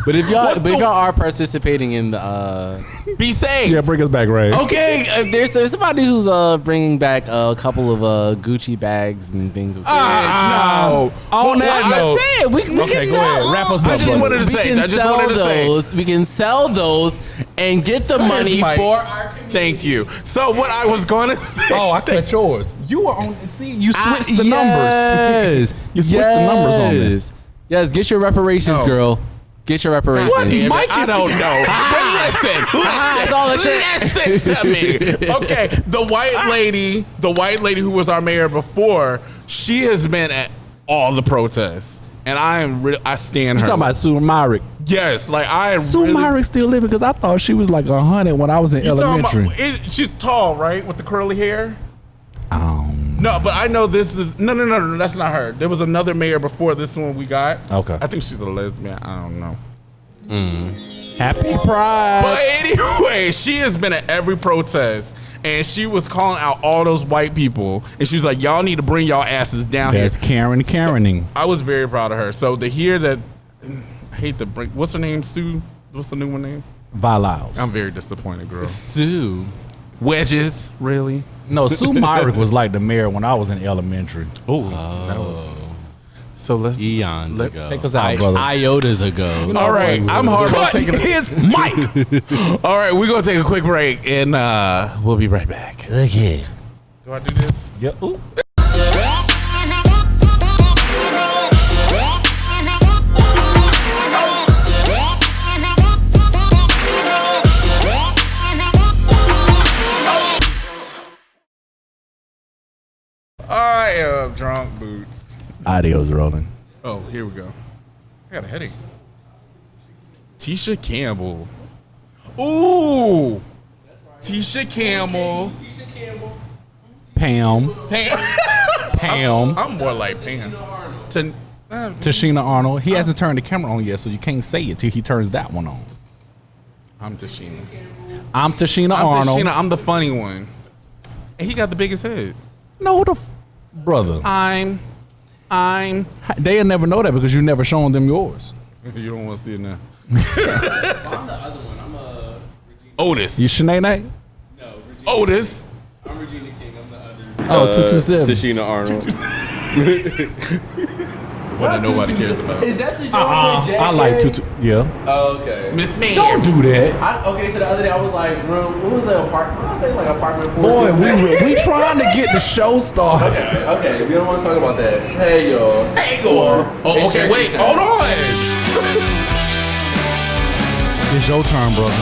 But if y'all are participating in the
be safe.
Yeah, bring us back, Ray.
okay, if there's somebody who's bringing back a couple of Gucci bags and things.
No.
On that note,
Okay, go ahead. Wrap us up. I just wanted to say.
We can sell those and get the money
Mike.
for our community.
Thank you. So what I was going to say.
I cut yours. You were on. See, you switched the
Yes.
numbers. You switched the numbers on this.
Yes, get your reparations,
No.
girl. Get your reparations.
What?
Damn it,
Mike
I
is-
don't know.
That's all that shit.
Listen to me. Okay, the white lady who was our mayor before, she has been at all the protests, and I stand her.
You talking about Sue Myrick?
Yes, like I
Sue
really,
Myrick still living because I thought she was like 100 when I was in
You talking
elementary.
about- she's tall, right, with the curly hair. No, but I know this is no. That's not her. There was another mayor before this one we got.
Okay.
I think she's a lesbian. I don't know.
Happy Pride.
But anyway, she has been at every protest, and she was calling out all those white people, and she was like, "Y'all need to bring y'all asses down
That's
here."
Karening.
I was very proud of her. So to hear that, I hate to break. What's her name? Sue. What's the new one name?
Vilaus.
I'm very disappointed, girl.
Sue.
Wedges, really?
No, Sue Myrick was like the mayor when I was in elementary.
Oh, that was. So let's.
Eons ago.
Take us out, brother.
Iotas ago.
All right, I'm hard about taking.
His mic.
All right, we're gonna take a quick break, and we'll be right back.
Okay.
Do I do this?
Yeah. Ooh.
I am drunk boots.
Audio's rolling.
Oh, here we go. I got a headache. Tisha Campbell. Ooh. Tisha Campbell.
Pam.
Pam. I'm more like Pam.
Tashina Arnold. He hasn't turned the camera on yet, so you can't say it till he turns that one on.
I'm Tashina.
I'm Tashina
I'm
Arnold.
Tashina. I'm the funny one. And he got the biggest head.
No, brother.
I'm.
They'll never know that because you never shown them yours.
You don't want to see it now.
I'm the other one. I'm Regina.
Otis.
You Shanae?
No, Regina.
Otis.
I'm Regina King. I'm the other.
Oh, 227.
Tashina Arnold.
What that nobody cares about.
Is that the joke
I like 22. Yeah.
Oh, okay.
Miss Man.
Don't do that.
Okay, so the other day I was like, what was the apartment? What did I say, like apartment 14?
Boy, we trying to get the show started.
Okay, we don't want to talk about that. Hey, y'all.
Hey, go. Oh, okay, wait. Hold on.
It's your turn, brother.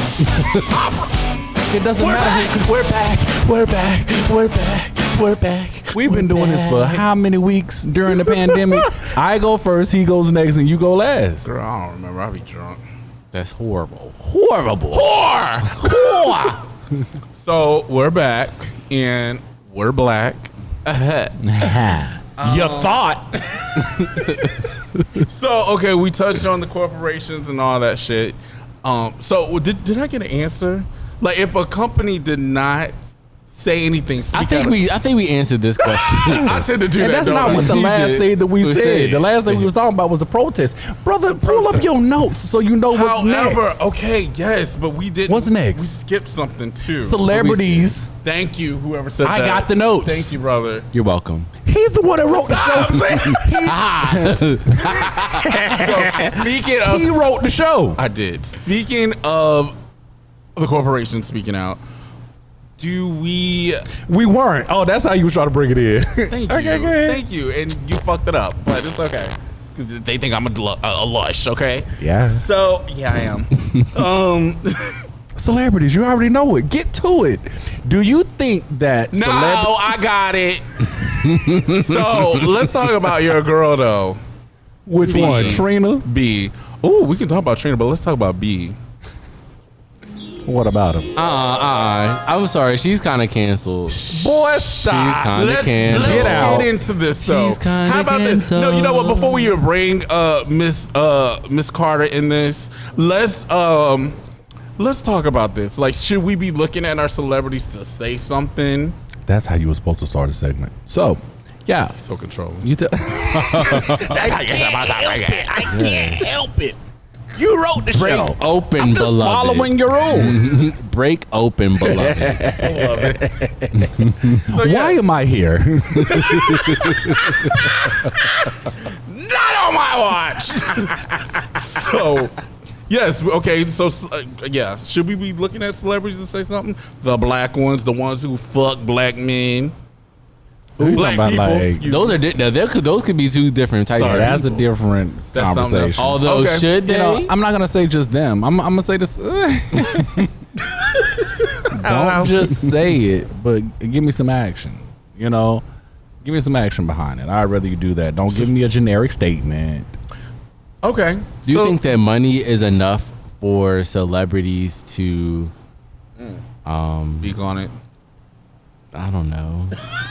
It doesn't matter.
We're back.
We've been doing this for how many weeks during the pandemic? I go first, he goes next, and you go last.
Girl, I don't remember. I'll be drunk.
That's horrible.
Horrible.
Whore. So we're back and we're black.
You thought.
So okay, we touched on the corporations and all that shit. So did I get an answer? Like, if a company did not say anything,
I think we answered this question.
I said to do
And
that.
that's not what the
You
last
did.
thing that we
We
said.
said.
The last thing we was talking about was the protest. Brother, pull up your notes so you know what's
However,
next.
okay, yes, but we didn't.
What's next?
We skipped something too.
Celebrities.
Thank you, whoever said
I
that.
got the notes.
Thank you, brother.
You're welcome.
He's the one that wrote the show.
So, speaking of,
He wrote the show.
I did. Speaking of the corporation speaking out, do we?
We weren't. Oh, that's how you was trying to bring it in.
Thank you.
Okay, go ahead.
Thank you. And you fucked it up, but it's okay. 'Cause they think I'm a lush, okay?
Yeah.
So, yeah, I am.
Celebrities, you already know it. Get to it. Do you think that
No, I got it. So let's talk about your girl though.
Which
B.
one? Trina?
B. Oh, we can talk about Trina, but let's talk about B.
What about him?
I'm sorry. She's kind of canceled.
Boy, stop.
She's kind of
Let's
canceled.
get into this though.
She's kinda
How about this?
canceled.
No, you know what? Before we even bring Miss Carter in this, let's talk about this. Like, should we be looking at our celebrities to say something?
That's how you were supposed to start a segment. So, yeah.
So controlling.
You I can't help it. You wrote the
Break
show.
open,
I'm just
beloved.
following your rules.
Break open, beloved.
I love it. So,
Why am I here?
Not on my watch. So, yes, okay. So, yeah, should we be looking at celebrities to say something? The black ones, the ones who fuck black men.
Who you
Black
talking about?
people,
Like,
excuse
Those are those could be two different types.
Sorry.
of
that's a
people.
different
That's something
conversation.
else.
Although
Okay.
should they?
You know, I'm not gonna say just them. I'm gonna say this. Don't just say it, but give me some action. You know, give me some action behind it. I'd rather you do that. Don't give me a generic statement.
Okay.
Do you think that money is enough for celebrities to?
Speak on it.
I don't know.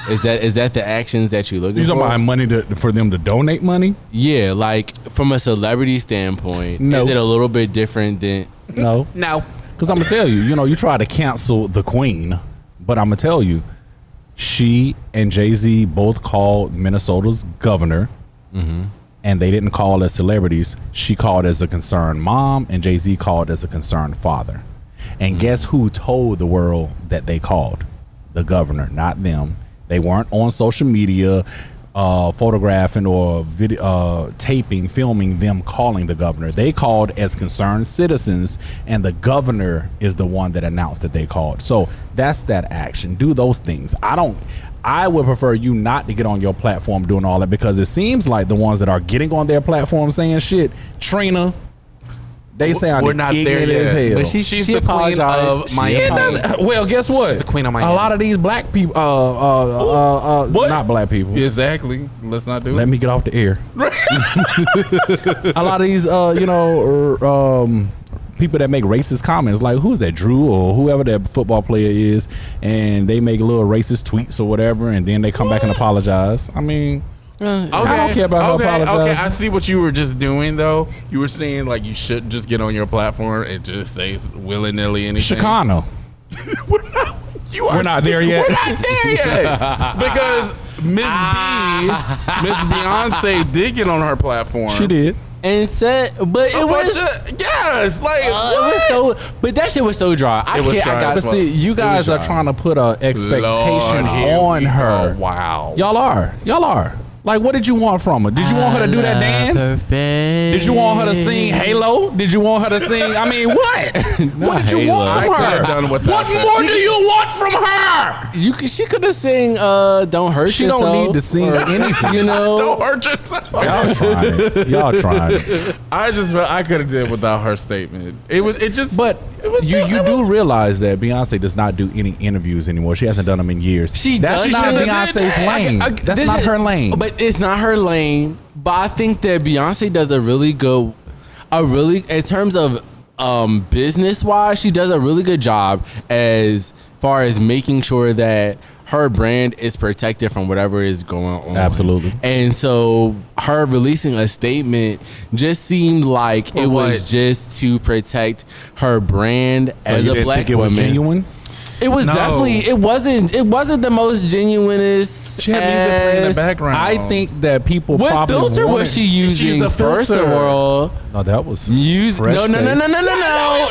Is that the actions that you're looking
You
for?
talking about money for them to donate money?
Yeah, like from a celebrity standpoint,
No.
is it a little bit different than?
No,
No.
because I'm gonna tell you. You know, you try to cancel the queen, but I'm gonna tell you, she and Jay-Z both called Minnesota's governor, and they didn't call as celebrities. She called as a concerned mom, and Jay-Z called as a concerned father. And guess who told the world that they called? The governor, not them. They weren't on social media photographing or video, taping, filming them calling the governor. They called as concerned citizens, and the governor is the one that announced that they called. So that's that action. Do those things. I would prefer you not to get on your platform doing all that, because it seems like the ones that are getting on their platform saying shit, Trina, they sound
We're not there
ignorant as
yet.
hell.
But
She's
she
the queen
apologized.
of
She
Miami.
apologized.
Well, guess what?
She's the queen of Miami.
A lot of these black people,
What?
not black people.
Exactly. Let's not do
Let
it.
me get off the air. A lot of these, people that make racist comments, like who's that, Drew or whoever that football player is, and they make little racist tweets or whatever, and then they come back and apologize. I mean, I don't care about her apologizing.
Okay, I see what you were just doing though. You were saying like you should just get on your platform and just say willy nilly anything.
Chicano. We're not there yet.
We're not there yet because Miss Beyonce did get on her platform.
She did.
And said, but it was.
Yes, like
It was so, but that shit was so dry.
It was dry
But
as fuck.
see, you guys are trying to put a expectation on her.
Wow.
Y'all are. Like, what did you want from her? Did you want her to do that dance? Did you want her to sing Halo? Did you want her to sing? I mean, what? What did you
Halo.
want
I
from
could
her?
have done without
What
that.
more do you want from her?
She could have sang "Don't Hurt
She
Yourself."
don't need to sing anything.
You know,
Don't hurt yourself.
Y'all trying it.
I could have did without her statement.
But you do realize that Beyonce does not do any interviews anymore. She hasn't done them in years. That's
does
not
not.
Beyonce's lane. That's not her lane.
But it's not her lane. But I think that Beyonce does in terms of business wise, she does a really good job as far as making sure that her brand is protected from whatever is going on.
Absolutely.
And so her releasing a statement just seemed like it was
what?
just to protect her brand
So
as
you
a
didn't
black
think it
woman.
was genuine?
It was
No.
definitely. It wasn't the most genuinest.
She had music playing in the
as-
background.
I think that people
What
probably
filter
wanted-
was she using?
the
First of
filter.
all,
No, that was
use
fresh
no.
face.
Okay,
Okay,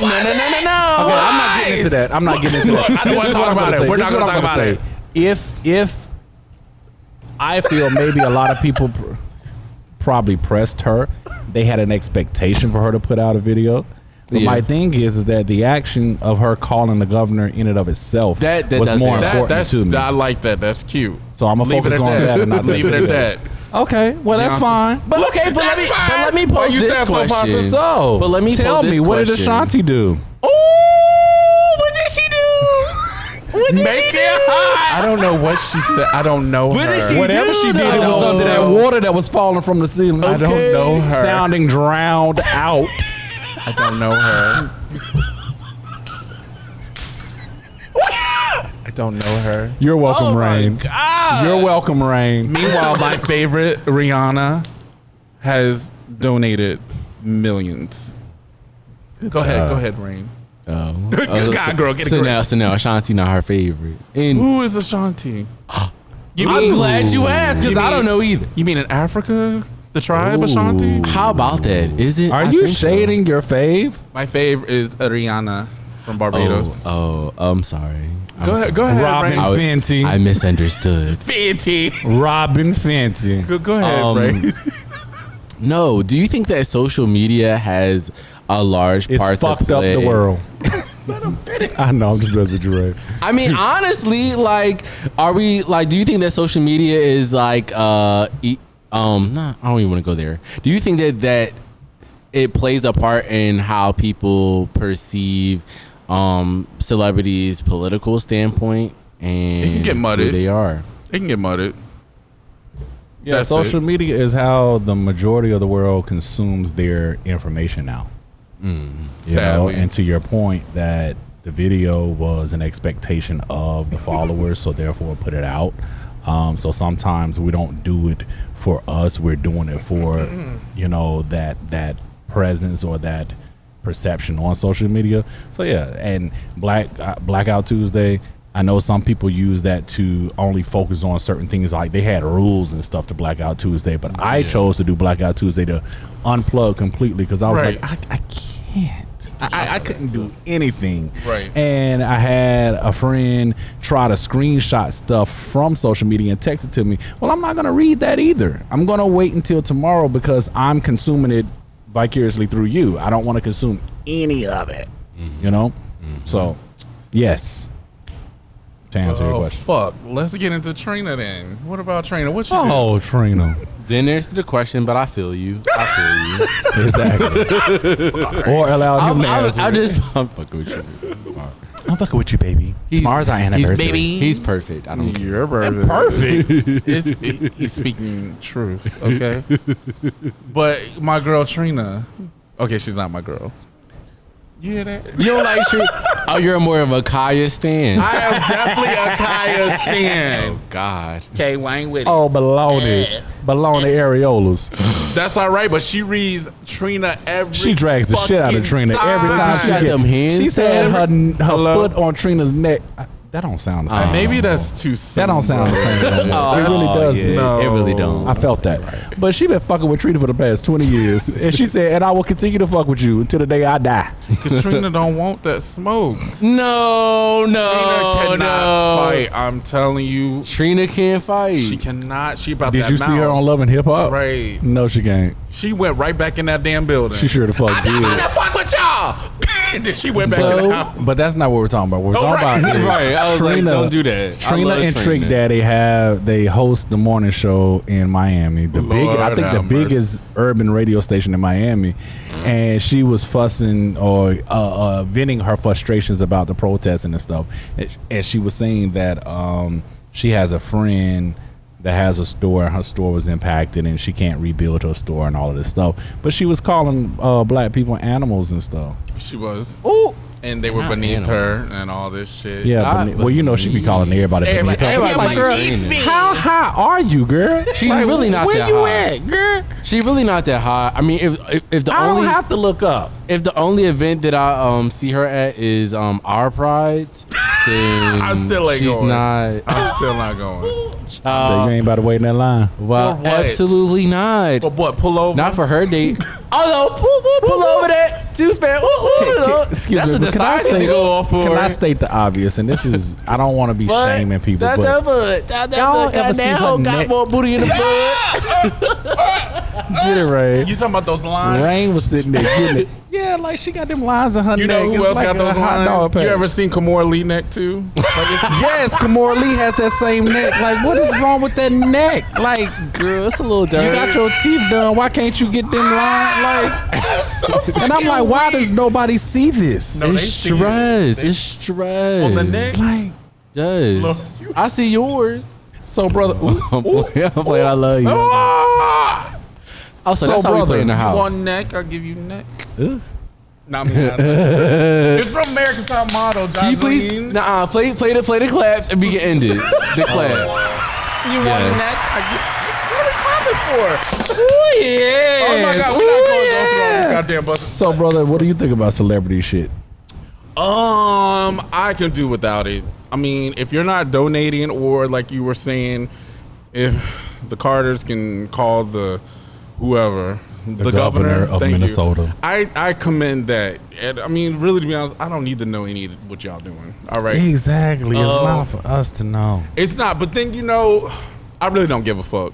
I'm not getting into that. I'm not getting into that.
Look, I don't wanna
This is
talk
what I'm
about
gonna
it.
say.
We're
This
not
is what
gonna
I'm
talk
gonna
about
say. If I feel maybe a lot of people probably pressed her, they had an expectation for her to put out a video. But
Yeah.
my thing is that the action of her calling the governor in and of itself
That
was
doesn't-
more
that-
important to me.
I like that. That's cute.
So I'm gonna
Leave it
focus
at
on that and not
Leave it
let
at
it go.
that.
Okay, well that's
Beyonce.
fine.
But okay, but let me
Why
pose
you
this
stand so
question.
positive?
So,
But let me
tell
pose this
me, what did
question.
Ashanti do?
Make it hot. I don't know what she said. I don't know
What
her.
did she
Whatever she did, it was under that water that was falling from the ceiling.
I don't know her.
Sounding drowned out.
I don't know her. I don't know her.
You're welcome, Rain.
God.
You're welcome, Rain.
Meanwhile, my favorite, Rihanna, has donated millions. Go ahead, Rain. God, girl, get it.
So now Ashanti not her favorite. And
Who is Ashanti?
I'm glad you asked because I don't know either.
You mean in Africa? The tribe Ashanti?
How about that? Is it?
Are
I
you
think so.
shading your fave?
My fave is Rihanna from Barbados.
I'm sorry.
Go ahead,
Robin
Rain.
Fenty.
I misunderstood.
Fenty.
Robin Fenty.
Go ahead, Rain.
No, do you think that social media has a large
It's
part to
fucked up
play?
the world. I know, I'm just messing with you, Ray.
I mean, honestly, like, are we like? Do you think that social media is like, nah, I don't even want to go there. Do you think that it plays a part in how people perceive celebrities' political standpoint and
It can get mudded.
who they are?
It can get mudded.
Yeah,
That's
social
it.
media is how the majority of the world consumes their information now. You know,
Sadly.
and to your point that the video was an expectation of the followers, so therefore put it out. So sometimes we don't do it for us; we're doing it for that presence or that perception on social media. So yeah, and Blackout Tuesday. I know some people use that to only focus on certain things, like they had rules and stuff to Blackout Tuesday, but I chose to do Blackout Tuesday to unplug completely because I was
Right.
like, I can't. I couldn't do anything.
Right.
And I had a friend try to screenshot stuff from social media and text it to me. Well, I'm not going to read that either. I'm going to wait until tomorrow because I'm consuming it vicariously through you. I don't want to consume any of it, you know? So, yes. To answer your question.
Fuck. Let's get into Trina then. What about Trina? What you
Oh, Trina.
Didn't answer the question, but I feel you.
Exactly. Or allow him to answer.
I'm fucking with you.
I'm fucking with you, baby. Tomorrow's our anniversary.
He's perfect. I don't
do?
care.
You're perfect. He's speaking truth, okay? But my girl Trina, okay, she's not my girl. You hear that?
You don't like Trina? Oh, you're more of a Kaya stan.
I am definitely a Kaya stan.
Oh God.
Okay, Wayne with it.
Oh, baloney. Baloney areolas.
That's all right, but she reads Trina every.
She drags the shit out of Trina every time
She got them hands.
She said her
Hello?
foot on Trina's neck. That don't sound the same.
Maybe that's too soon.
That don't sound the
bro.
same. No more. It really does.
Yeah,
No.
It really don't.
I felt that. But she been fucking with Trina for the past 20 years. And she said, and I will continue to fuck with you until the day I die.
Because Trina don't want that smoke.
No.
Trina cannot fight. I'm telling you.
Trina can't fight.
She cannot. She about
Did
that
you see her
mouth.
on Love and Hip Hop?
Right.
No, she can't.
She went right back in that damn building.
She sure the fuck
I
did.
want to fuck with y'all. And then she went back in the house.
But that's not what we're talking about. We're talking
right.
about
Right. I was like, don't do that. I
Trina
love
and Trick
Trina.
Daddy they host the morning show in Miami. I think the
have
biggest urban radio station in Miami. And she was fussing or venting her frustrations about the protesting and stuff. And she was saying that she has a friend that has a store and her store was impacted and she can't rebuild her store and all of this stuff. But she was calling black people animals and stuff.
She was.
Ooh.
And they were
Not
beneath
animals.
her and all this shit.
Yeah, well, you know, she be calling everybody beneath her.
Everybody
Like, girl,
beneath me.
how high are you, girl?
She really not
where
that
you
high.
at, girl?
She really not that high. I mean, if the
I
only
don't have to look up.
if the only event that I see her at is our prides, then
I still ain't
she's
going.
not.
I'm still not going.
So you ain't about to wait in that line.
Well,
For what?
absolutely not.
But what? Pull over?
Not for her date. Oh no! Pull over that too fast.
Excuse
That's
me,
what the
but can I
signs need
say-
to go off for.
Can I state the obvious? And this is, I don't want to be shaming people,
That's
but
ever.
Y'all ever see her
got
neck?
more booty in the butt.
get it right.
You talking about those lines?
Rain was sitting there getting it. Yeah, like she got them lines in her
You
neck.
know who
It's
else
like
got
a
those
hot dog
lines?
patch.
You ever seen Kimora Lee neck too?
Yes, Kimora Lee has that same neck. Like, what is wrong with that neck? Like,
Girl, it's a little dirty.
you got your teeth done. Why can't you get them lines? Like, and I'm like, why does nobody see this?
No, they
It's
see it.
stress.
They-
It's stress.
On the neck?
Like,
Yes. I see yours.
So, brother,
I'm playing I love you. Also,
So,
that's how we
brother,
play in the
You
house.
want neck? I'll give you neck.
Ugh.
Nah, I mean, it's from American Top Model,
Can you please?
Jocelyn.
Nah, play the claps and we can end it. The claps.
You want
Yes.
neck? What are we clapping for?
Oh yeah.
Oh my God, we're not going to go through all this goddamn bus.
So, brother, what do you think about celebrity shit?
I can do without it. I mean, if you're not donating, or like you were saying, if the Carters can call the whoever, the governor
of
thank you.
Minnesota.
I commend that. And I mean, really, to be honest, I don't need to know any of what y'all doing. All right,
Exactly. It's not for us to know.
it's not. But then I really don't give a fuck.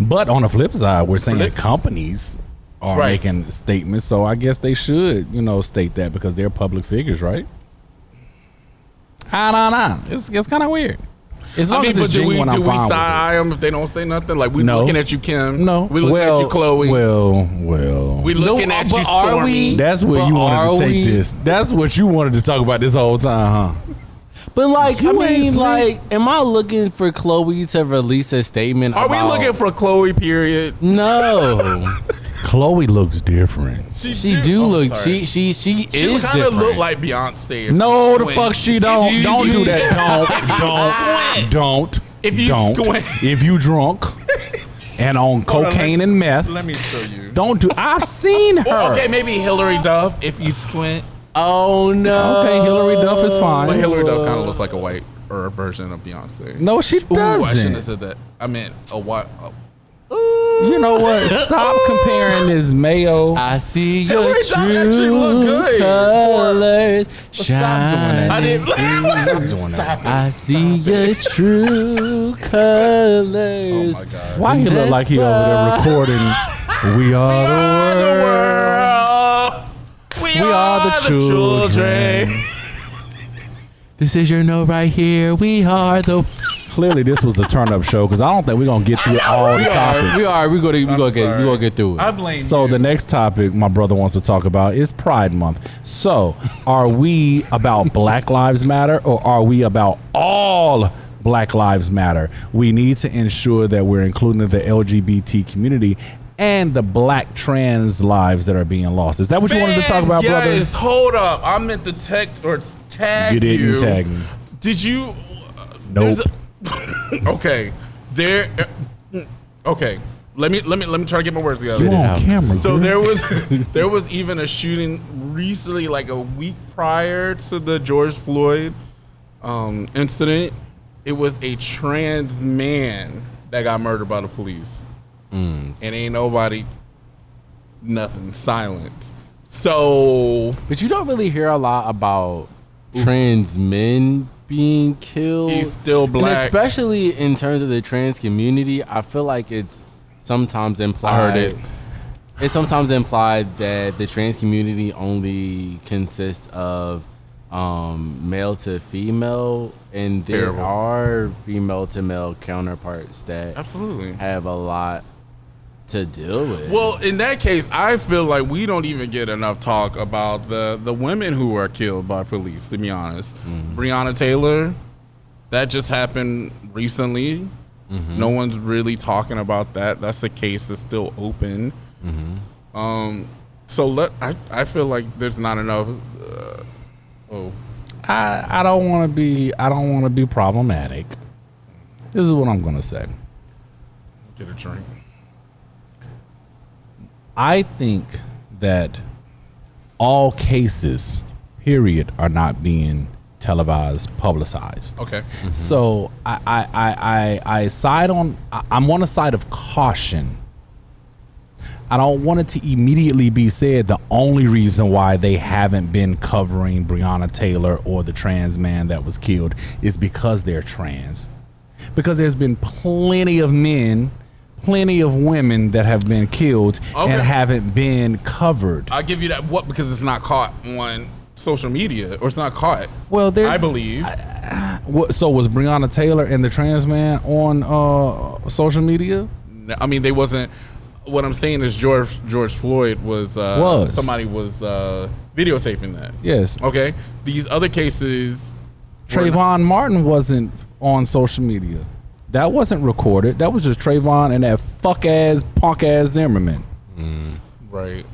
But on the flip side, we're saying
Flip.
companies are
Right.
making statements, so I guess they should, state that because they're public figures, right? I don't know. It's kind of weird. As long as
but
it's
do we
genuine, I'm fine
side
with
eye them if they don't say nothing? Like we
No.
looking at you, Kim.
it. No,
we looking at you, Chloe.
Well,
we looking at you,
but are
Stormy.
we-
that's where
But
you wanted
are
to take
we-
this. That's what you wanted to talk about this whole time, huh?
But like,
You ain't sleep.
am I looking for Chloe to release a statement?
Are we
about-
looking for Chloe? Period.
No.
Chloe looks different.
She do look. She
She
is
kind of
different.
look like Beyonce. if
No,
you
the
squint.
fuck she don't.
you-
Don't
you-
do that. Don't.
If you
don't.
squint.
If you drunk and on cocaine and meth,
Let me show you.
don't do. I've seen her.
Well, okay, maybe Hillary Duff if you squint.
Oh no.
Okay, Hillary Duff is fine.
But Hillary Duff kind of looks like a white version of Beyonce.
No, she
Ooh, I shouldn't have
doesn't.
said that. I meant a white.
You know what? Stop comparing this mayo.
I see your
Hillary Duff actually look
true
good.
colors
Stop doing that.
I
shining.
didn't.
Doing that.
Stop it.
I see your true
Oh
colors.
my God.
Why he look like he over there recording? We are the world.
We
are the children.
This is your note right here. We are the.
Clearly, this was a turn-up show because I don't think we're gonna get through all the topics.
We gonna
sorry.
get through it.
I blame
So
you.
the next topic my brother wants to talk about is Pride Month. So are we about Black Lives Matter or are we about all Black Lives Matter? We need to ensure that we're including the LGBT community and the Black trans lives that are being lost. Is that what you wanted to talk about, brother?
Yes, hold up. I meant to text or tag
You didn't tag me.
Did you?
Nope.
Okay. Okay. Let me try to get my words together.
You on camera,
So
girl.
there was even a shooting recently, like a week prior to the George Floyd incident. It was a trans man that got murdered by the police, and ain't nobody, nothing, silence. So
But you don't really hear a lot about trans men being killed.
he's still
And
black.
especially in terms of the trans community, I feel like it's sometimes implied.
I heard it.
It's sometimes implied that the trans community only consists of male to female, and there
terrible.
are female to male counterparts that
Absolutely.
have a lot to deal with.
Well, in that case, I feel like we don't even get enough talk about the women who were killed by police, to be honest. Breonna Taylor, that just happened recently. No one's really talking about that. That's a case that's still open. So I feel like there's not enough.
I don't want to be problematic. This is what I'm going to say.
Get a drink.
I think that all cases, period, are not being televised, publicized.
Okay.
So I side on. I'm on a side of caution. I don't want it to immediately be said the only reason why they haven't been covering Breonna Taylor or the trans man that was killed is because they're trans. Because there's been plenty of men, plenty of women that have been killed
Okay.
and haven't been covered.
I'll give you that. What? Because it's not caught on social media, or it's not caught.
Well, there's,
I believe.
So was Breonna Taylor and the trans man on social media?
I mean, they wasn't. What I'm saying is George Floyd was. Somebody was videotaping that.
Yes.
Okay. These other cases,
Trayvon Martin wasn't on social media. That wasn't recorded. That was just Trayvon and that fuck ass punk ass Zimmerman.
Right.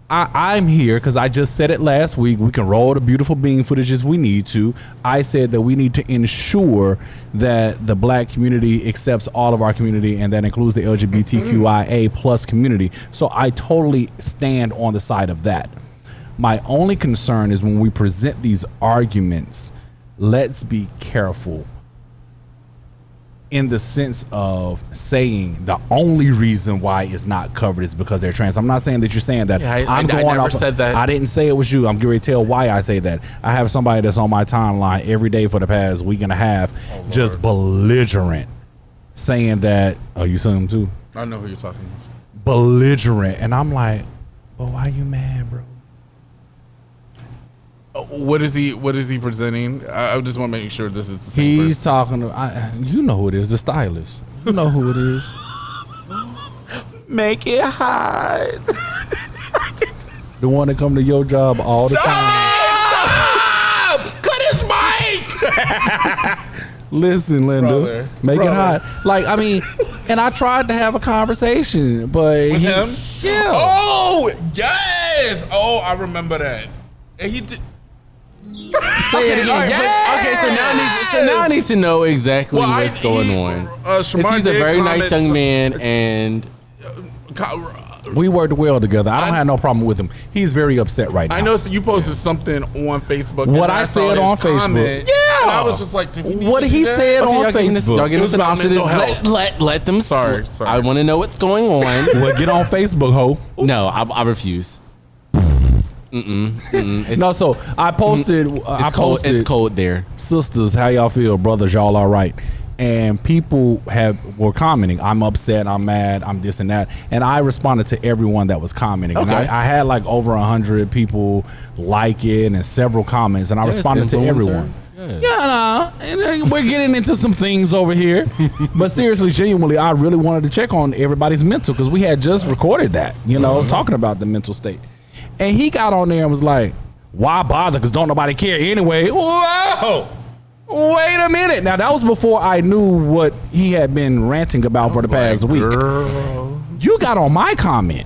I'm here because I just said it last week. We can roll the beautiful bean footage as we need to. I said that we need to ensure that the black community accepts all of our community, and that includes the LGBTQIA plus community. So I totally stand on the side of that. My only concern is when we present these arguments, let's be careful in the sense of saying the only reason why it's not covered is because they're trans. I'm not saying that you're saying that.
Yeah, I never said that.
I didn't say it was you. I'm going to tell why I say that. I have somebody that's on my timeline every day for the past week and a half, just belligerent, saying that. Oh, you saw him too?
I know who you're talking about.
Belligerent, and I'm like, well, why you mad, bro?
What is he presenting? I just want to make sure this is the same
He's
person.
talking to, you know who it is, the stylist. You know who it is.
Make it hot.
The one that come to your job all the time.
Cut his mic.
Listen, Linda,
Brother.
make it hot. Like, I mean, and I tried to have a conversation, but
With him?
Yeah.
Oh, yes. Oh, I remember that. And he did.
Say it again.
So now I need to know exactly what's going on. He's a very nice young man, and
We worked well together. I don't have no problem with him. He's very upset right now.
I know you posted something on Facebook.
What I said on Facebook. Yeah.
And I was just like,
what he said on Facebook.
Y'all get a synopsis. Let them.
Sorry.
I want to know what's going on.
Well, get on Facebook, ho.
No, I refuse.
No, so I posted.
It's cold there.
Sisters, how y'all feel? Brothers, y'all all right? And people were commenting. I'm upset. I'm mad. I'm this and that. And I responded to everyone that was commenting.
Okay.
And I had like over 100 people like it and several comments. And I responded to everyone. And we're getting into some things over here. But seriously, genuinely, I really wanted to check on everybody's mental because we had just recorded that, talking about the mental state. And he got on there and was like, why bother? Because don't nobody care anyway. Whoa! Wait a minute. Now, that was before I knew what he had been ranting about for the past week.
Girl.
You got on my comment.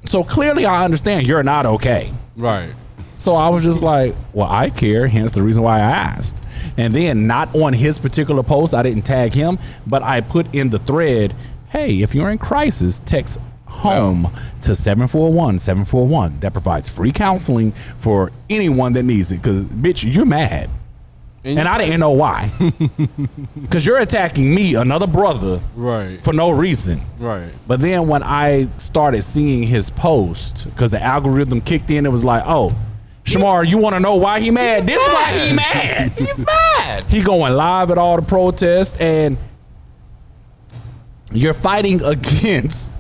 So clearly I understand you're not okay.
Right.
So I was just like, well, I care. Hence the reason why I asked. And then not on his particular post, I didn't tag him, but I put in the thread, hey, if you're in crisis, text home to 741-741. That provides free counseling for anyone that needs it. Because, bitch, you're mad. And I didn't know why. Because you're attacking me, another brother,
right,
for no reason.
Right.
But then when I started seeing his post, because the algorithm kicked in, it was like, oh, Shamar, you want to know why he mad? This is why he mad.
He's mad.
He going live at all the protests, and you're fighting against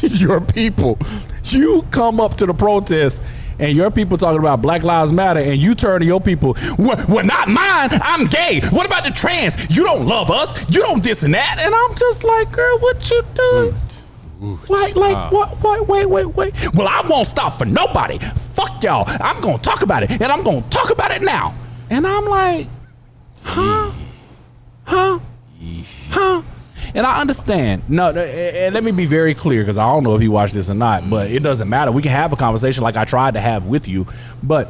your people. You come up to the protest and your people talking about Black Lives Matter, and you turn to your people, well, not mine, I'm gay. What about the trans? You don't love us. You don't this and that. And I'm just like, girl, what you doing? Wait. Well, I won't stop for nobody. Fuck y'all. I'm going to talk about it, and I'm going to talk about it now. And I'm like, huh? And I understand. No, and let me be very clear, because I don't know if you watched this or not, but it doesn't matter. We can have a conversation like I tried to have with you, but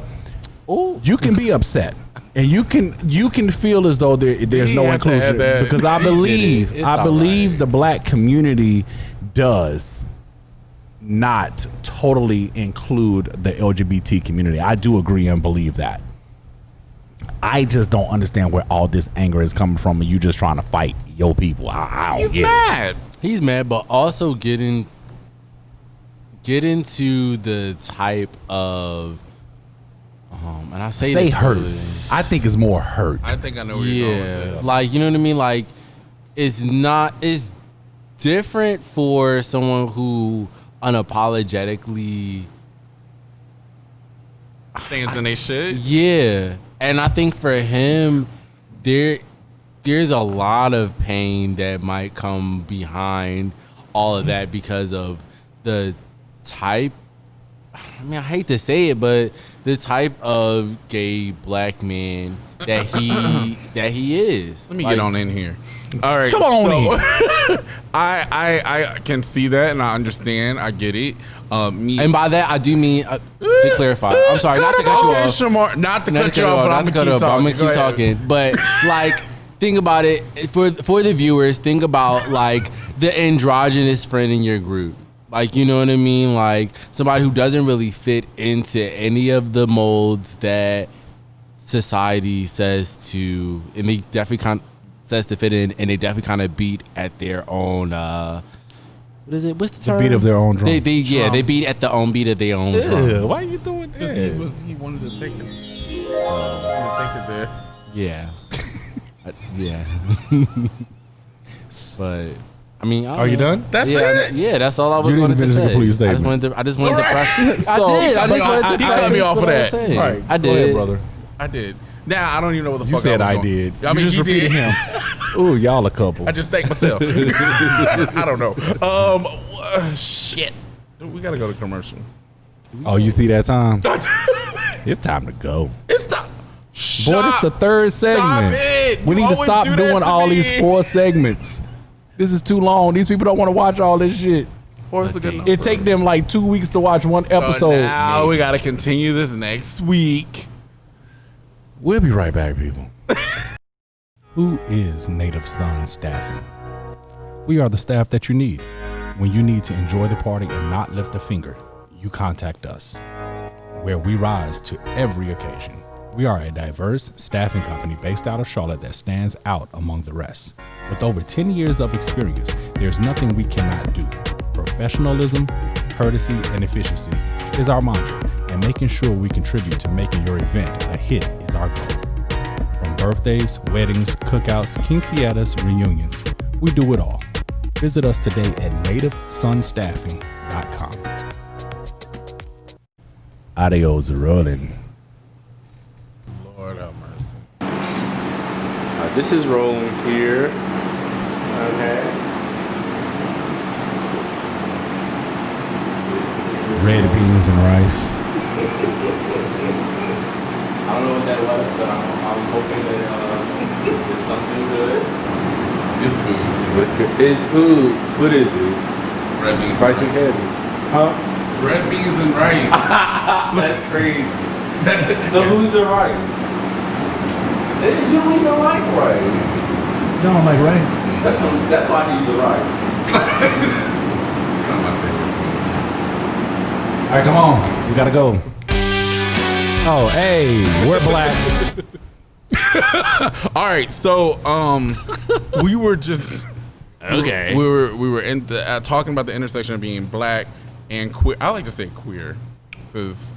you can be upset. And you can feel as though there's no inclusion, because I believe the black community does not totally include the LGBT community. I do agree and believe that. I just don't understand where all this anger is coming from, and you just trying to fight your people. I don't get it.
He's mad, but also get into the type of and I say
hurt. I think it's more hurt.
I think I know where you're going with this.
Like, you know what I mean? Like, it's different for someone who unapologetically
Things than they should.
Yeah. And I think for him, there's a lot of pain that might come behind all of that because of the type. I mean, I hate to say it, but the type of gay black man that he is.
Let me get on in here. All right,
Come on in.
I can see that and I understand. I get it.
And by that, I do mean to clarify. I'm sorry, not to cut you off.
Shamar, not to cut you off, but I'm gonna keep talking.
But like, think about it for the viewers. Think about like the androgynous friend in your group. Like, you know what I mean? Like somebody who doesn't really fit into any of the molds that society says to, and they definitely says to fit in, and they definitely kind of beat at their own. What is it? What's the term?
The beat of their own drum.
They beat at the own beat of their own drum.
Why are you doing that?
He wanted to take it. There.
Yeah. Yeah. But I mean,
Are you done?
That's it.
Yeah, that's all I was
You didn't
wanted to
finish the
say.
complete statement.
I just wanted to.
Right.
I
cut me off for that.
Right.
I
Go ahead,
did,
brother.
I did. Now I don't even know what the
You
fuck
said
I was
I
going.
did.
I mean,
you just repeated him. Ooh, y'all a couple.
I just thanked myself. I don't know. Shit. We gotta go to commercial.
Oh, you see that time? It's time to go.
It's time.
Boy, this the third segment.
it.
We
You
need to
always
stop
do that
doing
to
all
me.
these 4 segments. This is too long. These people don't want to watch all this shit.
4 is a good number.
It take them like 2 weeks to watch one
So
episode.
now we gotta continue this next week.
We'll be right back, people. Who is Native Sun Staffing? We are the staff that you need. When you need to enjoy the party and not lift a finger, you contact us, where we rise to every occasion. We are a diverse staffing company based out of Charlotte that stands out among the rest. With over 10 years of experience, there's nothing we cannot do. Professionalism, courtesy, and efficiency is our mantra, and making sure we contribute to making your event a hit is our goal. From birthdays, weddings, cookouts, quinceañeras, reunions, we do it all. Visit us today at nativesunstaffing.com. Adios, rolling.
Lord have mercy.
This is rolling here. Okay.
Red beans and rice.
I don't know what that was, but I'm hoping that it's something good.
It's food.
It's food. What is it?
Red beans
Rice
and
and
rice.
candy. Huh?
Red beans and rice.
That's crazy. So who's the rice? You don't even like rice.
No, I like rice.
That's why he's the rice.
It's not my favorite.
All right, come on. We gotta go. Oh, hey, we're black.
All right, so we were just
Okay.
We were in the talking about the intersection of being black and queer. I like to say queer because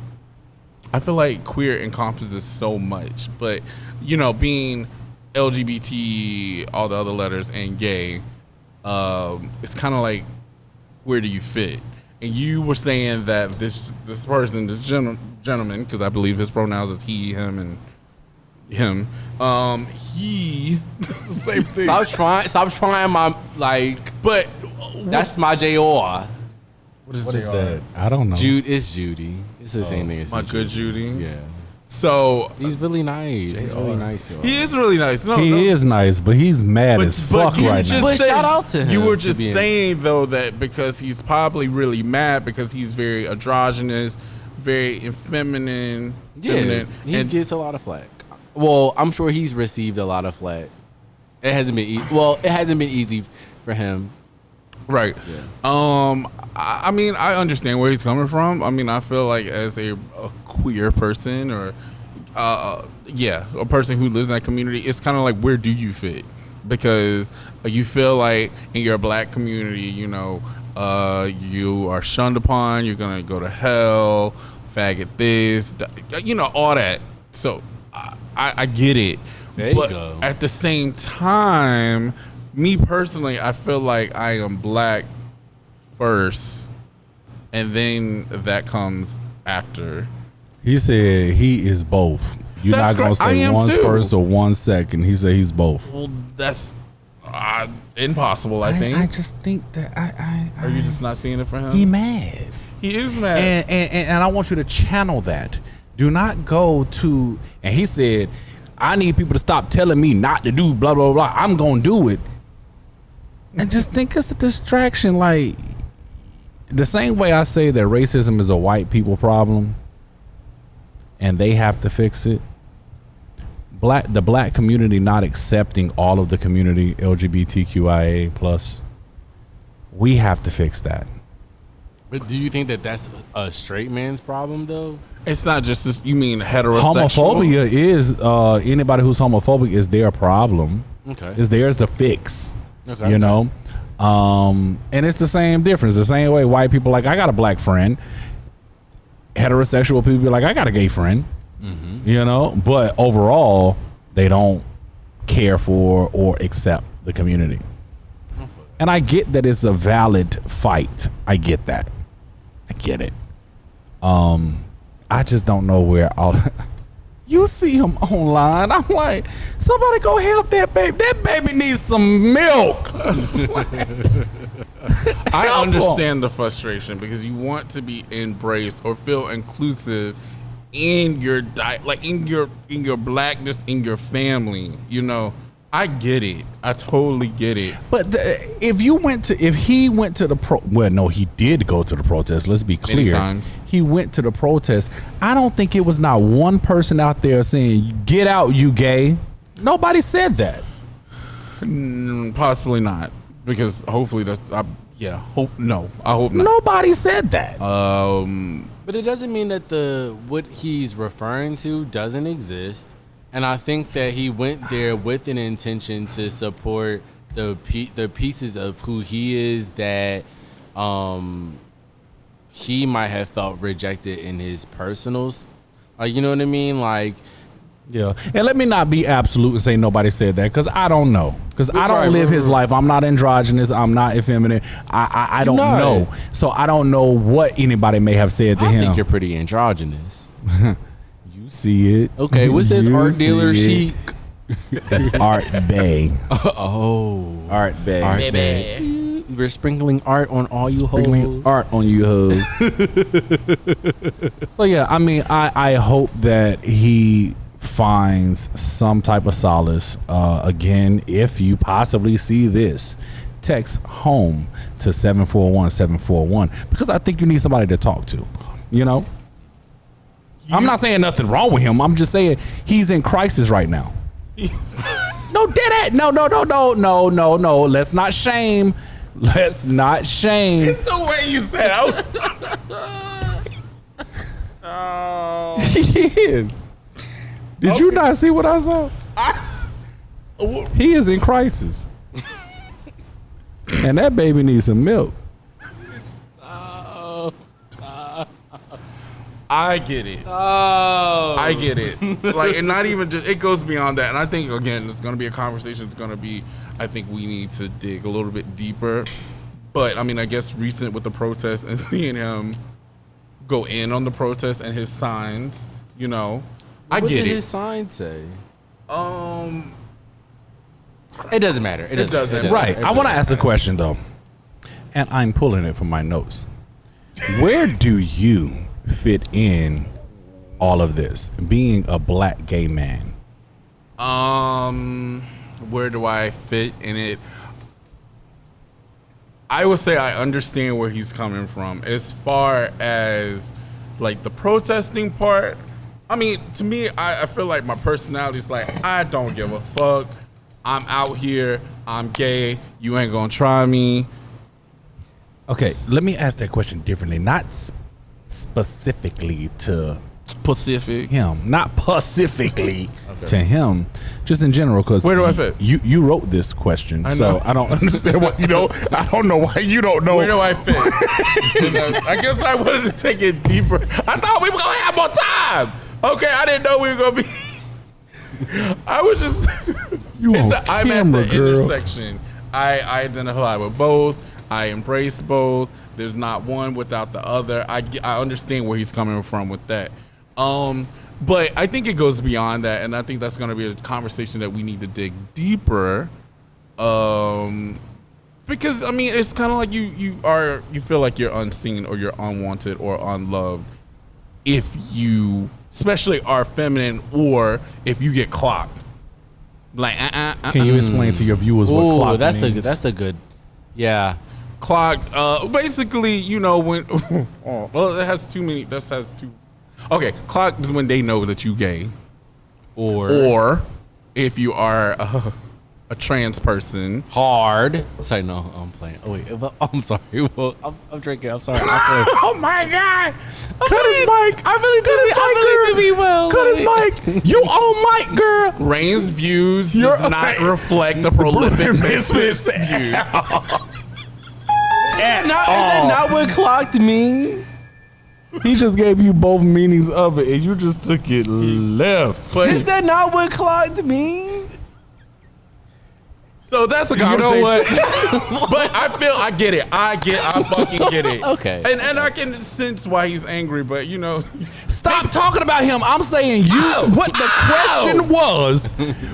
I feel like queer encompasses so much, but you know, being LGBT, all the other letters, and gay, it's kind of like, where do you fit? And you were saying that this person, this gentleman, because I believe his pronouns is he, him, and him. He same thing.
Stop trying my
But
that's my JR.
what is
that? I don't know.
It's Judy. It's the same thing as
my good Judy?
Yeah.
So
He's really nice. He's really nice, y'all.
he is really nice. No,
He is nice, but he's mad as fuck
you
right
just
now.
But
said-
shout out to him
You were
for
just
being-
saying though that because he's probably really mad because he's very androgynous, very feminine,
Yeah, he
and
gets a lot of flack. Well, I'm sure he's received a lot of flack. It hasn't been it hasn't been easy for him.
right. I mean, I understand where he's coming from. I mean, I feel like as a queer person or a person who lives in that community, it's kind of like, where do you fit? Because you feel like in your black community, you know, you are shunned upon, you're gonna go to hell, faggot this, you know, all that. So I get it.
There you
but
go.
at the same time, me personally, I feel like I am black first, and then that comes after.
He said he is both. You're
That's
not gonna
great. I
say
am
one's
too.
first or one second. He said he's both.
Well, that's impossible. I think.
I just think that
Are you just not seeing it for him?
he mad.
He is mad.
And I want you to channel that. Do not go to, and he said, I need people to stop telling me not to do blah, blah, blah. I'm going to do it. And just think it's a distraction. Like, the same way I say that racism is a white people problem and they have to fix it. The black community not accepting all of the community, LGBTQIA plus, we have to fix that.
But do you think that that's a straight man's problem, though?
It's not just this. You mean heterosexual?
Homophobia is anybody who's homophobic is their problem.
Okay.
Is theirs to fix.
Okay.
You know, and it's the same difference. The same way white people like, I got a black friend. Heterosexual people be like, I got a gay friend. Mm-hmm. You know, but overall, they don't care for or accept the community. And I get that it's a valid fight. I get that. I get it. I just don't know where all. You see him online. I'm like, somebody go help that baby. That baby needs some milk.
I understand the frustration because you want to be embraced or feel inclusive in your like in your blackness, in your family. You know, I get it. I totally get it.
But if he went to the well, no, he did go to the protest. Let's be clear.
Many times.
He went to the protest. I don't think it was not one person out there saying, "Get out, you gay." Nobody said that.
Possibly not, because hopefully that's. I hope not.
Nobody said that.
But it doesn't mean that what he's referring to doesn't exist. And I think that he went there with an intention to support the pieces of who he is that he might have felt rejected in his personals. Like, you know what I mean? Like,
yeah. And let me not be absolute and say nobody said that, because I don't know. Because I don't live his life. I'm not androgynous. I'm not effeminate. I don't know. So I don't know what anybody may have said to him.
I think you're pretty androgynous.
See it.
Okay, what's this art dealer chic?
That's Art Bay.
Oh,
Art Bay.
Art Bay. We're sprinkling art on all you hoes.
Art on you hoes. So yeah, I mean, I hope that he finds some type of solace. Again, if you possibly see this, text home to 741-741, because I think you need somebody to talk to. You know. I'm not saying nothing wrong with him. I'm just saying he's in crisis right now. No, dead at. No. Let's not shame. It's
the way you said it.
He is. Did you not see what I saw? He is in crisis. And that baby needs some milk.
I get it.
Oh,
I get it. Like, and not even just, it goes beyond that. And I think, again, it's going to be a conversation. It's going to be, I think we need to dig a little bit deeper. But, I mean, I guess recent with the protest and seeing him go in on the protest and his signs, you know, I get it.
What did his sign say? It doesn't matter. It doesn't.
Right. I want to ask a question, though. And I'm pulling it from my notes. Where do you fit in all of this, being a black gay man?
Where do I fit in it? I would say I understand where he's coming from. As far as like the protesting part, I mean, to me, I feel like my personality is like, I don't give a fuck. I'm out here. I'm gay. You ain't gonna try me.
Okay, let me ask that question differently. Not specifically to
Pacific.
him, not specifically to him, just in general. Because
where do I fit?
You wrote this question, so I don't understand what you know. I don't know why you don't know.
Where do I fit? I guess I wanted to take it deeper. I thought we were gonna have more time. Okay, I didn't know we were gonna be. I was just. I'm at the intersection. I identify with both. I embrace both. There's not one without the other. I understand where he's coming from with that. But I think it goes beyond that, and I think that's going to be a conversation that we need to dig deeper. Because I mean, it's kind of like you feel like you're unseen or you're unwanted or unloved if you, especially are feminine, or if you get clocked. Like,
Can you explain to your viewers what clocked means?
That's a good, yeah.
Clocked. Basically, you know when. Well, it has too many. That has two. Okay, clocked is when they know that you gay, or if you are a trans person.
Hard. Sorry, no, I'm playing. Oh wait, I'm sorry. Well, I'm drinking. I'm sorry.
Oh my God! Cut his mic.
I really do be well.
Cut his mic. You on mic, girl.
Rain's views does not reflect the Prolific Misfits views.
Is that not what clocked mean?
He just gave you both meanings of it, and you just took it left.
But
Is that not what clocked mean?
so that's a conversation. You know what? But I get it. I fucking get it.
Okay.
And I can sense why he's angry, but you know.
Stop talking about him. I'm saying you. What the question was,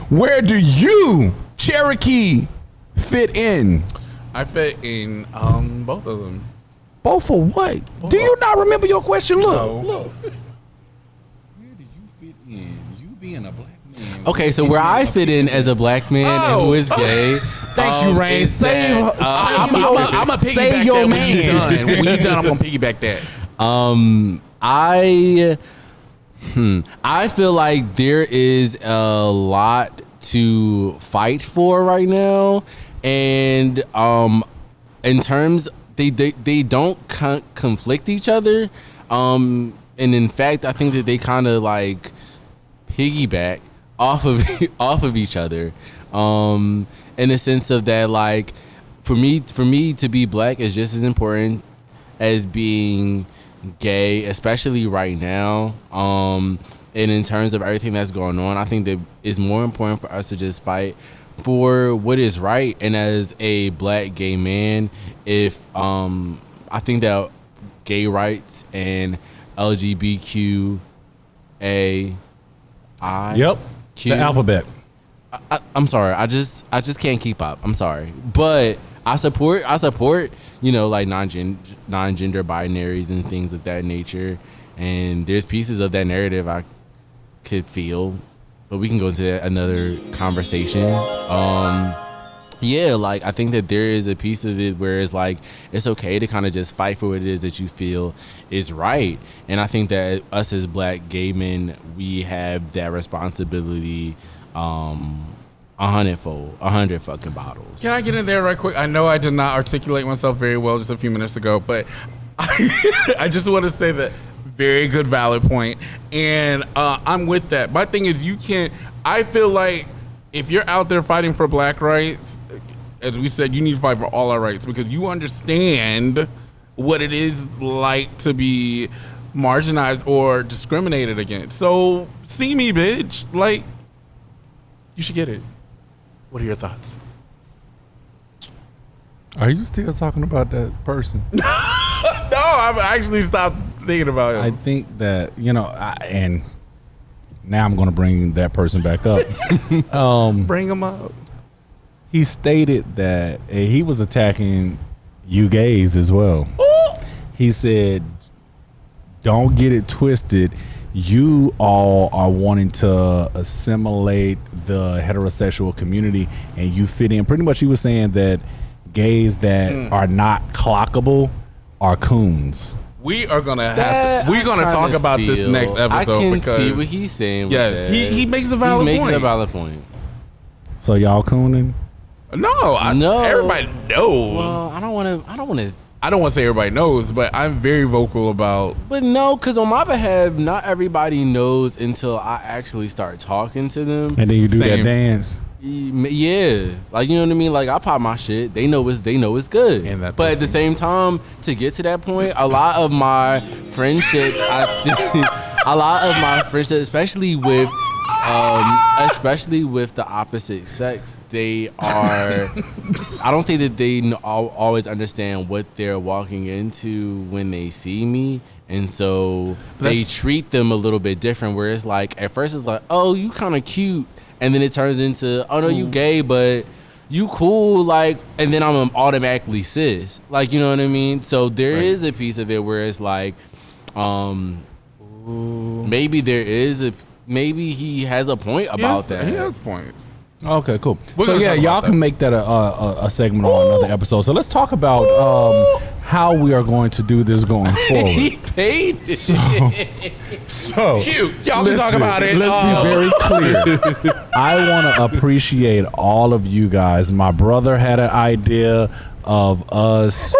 where do you, Cherokee, fit in?
I fit in both of them.
Both for what? Do you not remember your question? Look.
No.
Where do you fit in? You being a black man.
Okay, so where I fit in as a black man and who is gay.
Thank you, Rain.
I'm a piggyback
your
that
man.
when you done, I'm gonna piggyback that.
I feel like there is a lot to fight for right now, and in terms they don't conflict each other, and in fact I think that they kind of like piggyback off of each other, in the sense of that, like for me to be black is just as important as being gay, especially right now. And in terms of everything that's going on, I think that it's more important for us to just fight for what is right. And as a black gay man, if I think that gay rights and LGBTQIA,
Yep. The alphabet.
I'm sorry. I just can't keep up. I'm sorry, but I support you know, like non-gender binaries and things of that nature. And there's pieces of that narrative I could feel, but we can go into another conversation. Yeah, like I think that there is a piece of it where it's like it's okay to kind of just fight for what it is that you feel is right. And I think that us as black gay men, we have that responsibility 100 fucking bottles.
Can I get in there right quick? I know I did not articulate myself very well just a few minutes ago, but I just want to say that very good, valid point. And I'm with that. My thing is I feel like if you're out there fighting for black rights, as we said, you need to fight for all our rights because you understand what it is like to be marginalized or discriminated against. So see me, bitch. Like, you should get it. What are your thoughts?
Are you still talking about that person?
No, I've actually stopped thinking about it.
I think that, you know, and now I'm going to bring that person back up.
Bring him up.
He stated that he was attacking you gays as well.
Ooh.
He said, don't get it twisted. You all are wanting to assimilate the heterosexual community and you fit in. Pretty much he was saying that gays that are not clockable are coons.
We are gonna have to. We're gonna talk about this next episode.
I can
because
see what he's saying.
Yes, he makes a valid point.
He's making a valid point.
So y'all cooning?
No. Everybody knows.
Well, I don't want to
say everybody knows, but I'm very vocal about.
But no, because on my behalf, not everybody knows until I actually start talking to them.
And then you do
Same.
that dance.
Yeah, like you know what I mean. Like I pop my shit. They know it's good.
And that
but at the same time, to get to that point, a lot of my friendships, especially with the opposite sex, they are. I don't think that they always understand what they're walking into when they see me, and so they treat them a little bit different. Where it's like at first it's like, oh, you kind of cute. And then it turns into, oh no, you gay, but you cool, like, and then I'm automatically cis. Like, you know what I mean? So there is a piece of it where it's like, maybe he has a point about that.
He has points.
Okay, cool.
We're
So
gonna
yeah,
talk
y'all
about
can make that a segment on another episode. So let's talk about how we are going to do this going forward.
He paid it.
So
Cute. Y'all can talk about it.
Let's be very clear. I want to appreciate all of you guys. My brother had an idea of us.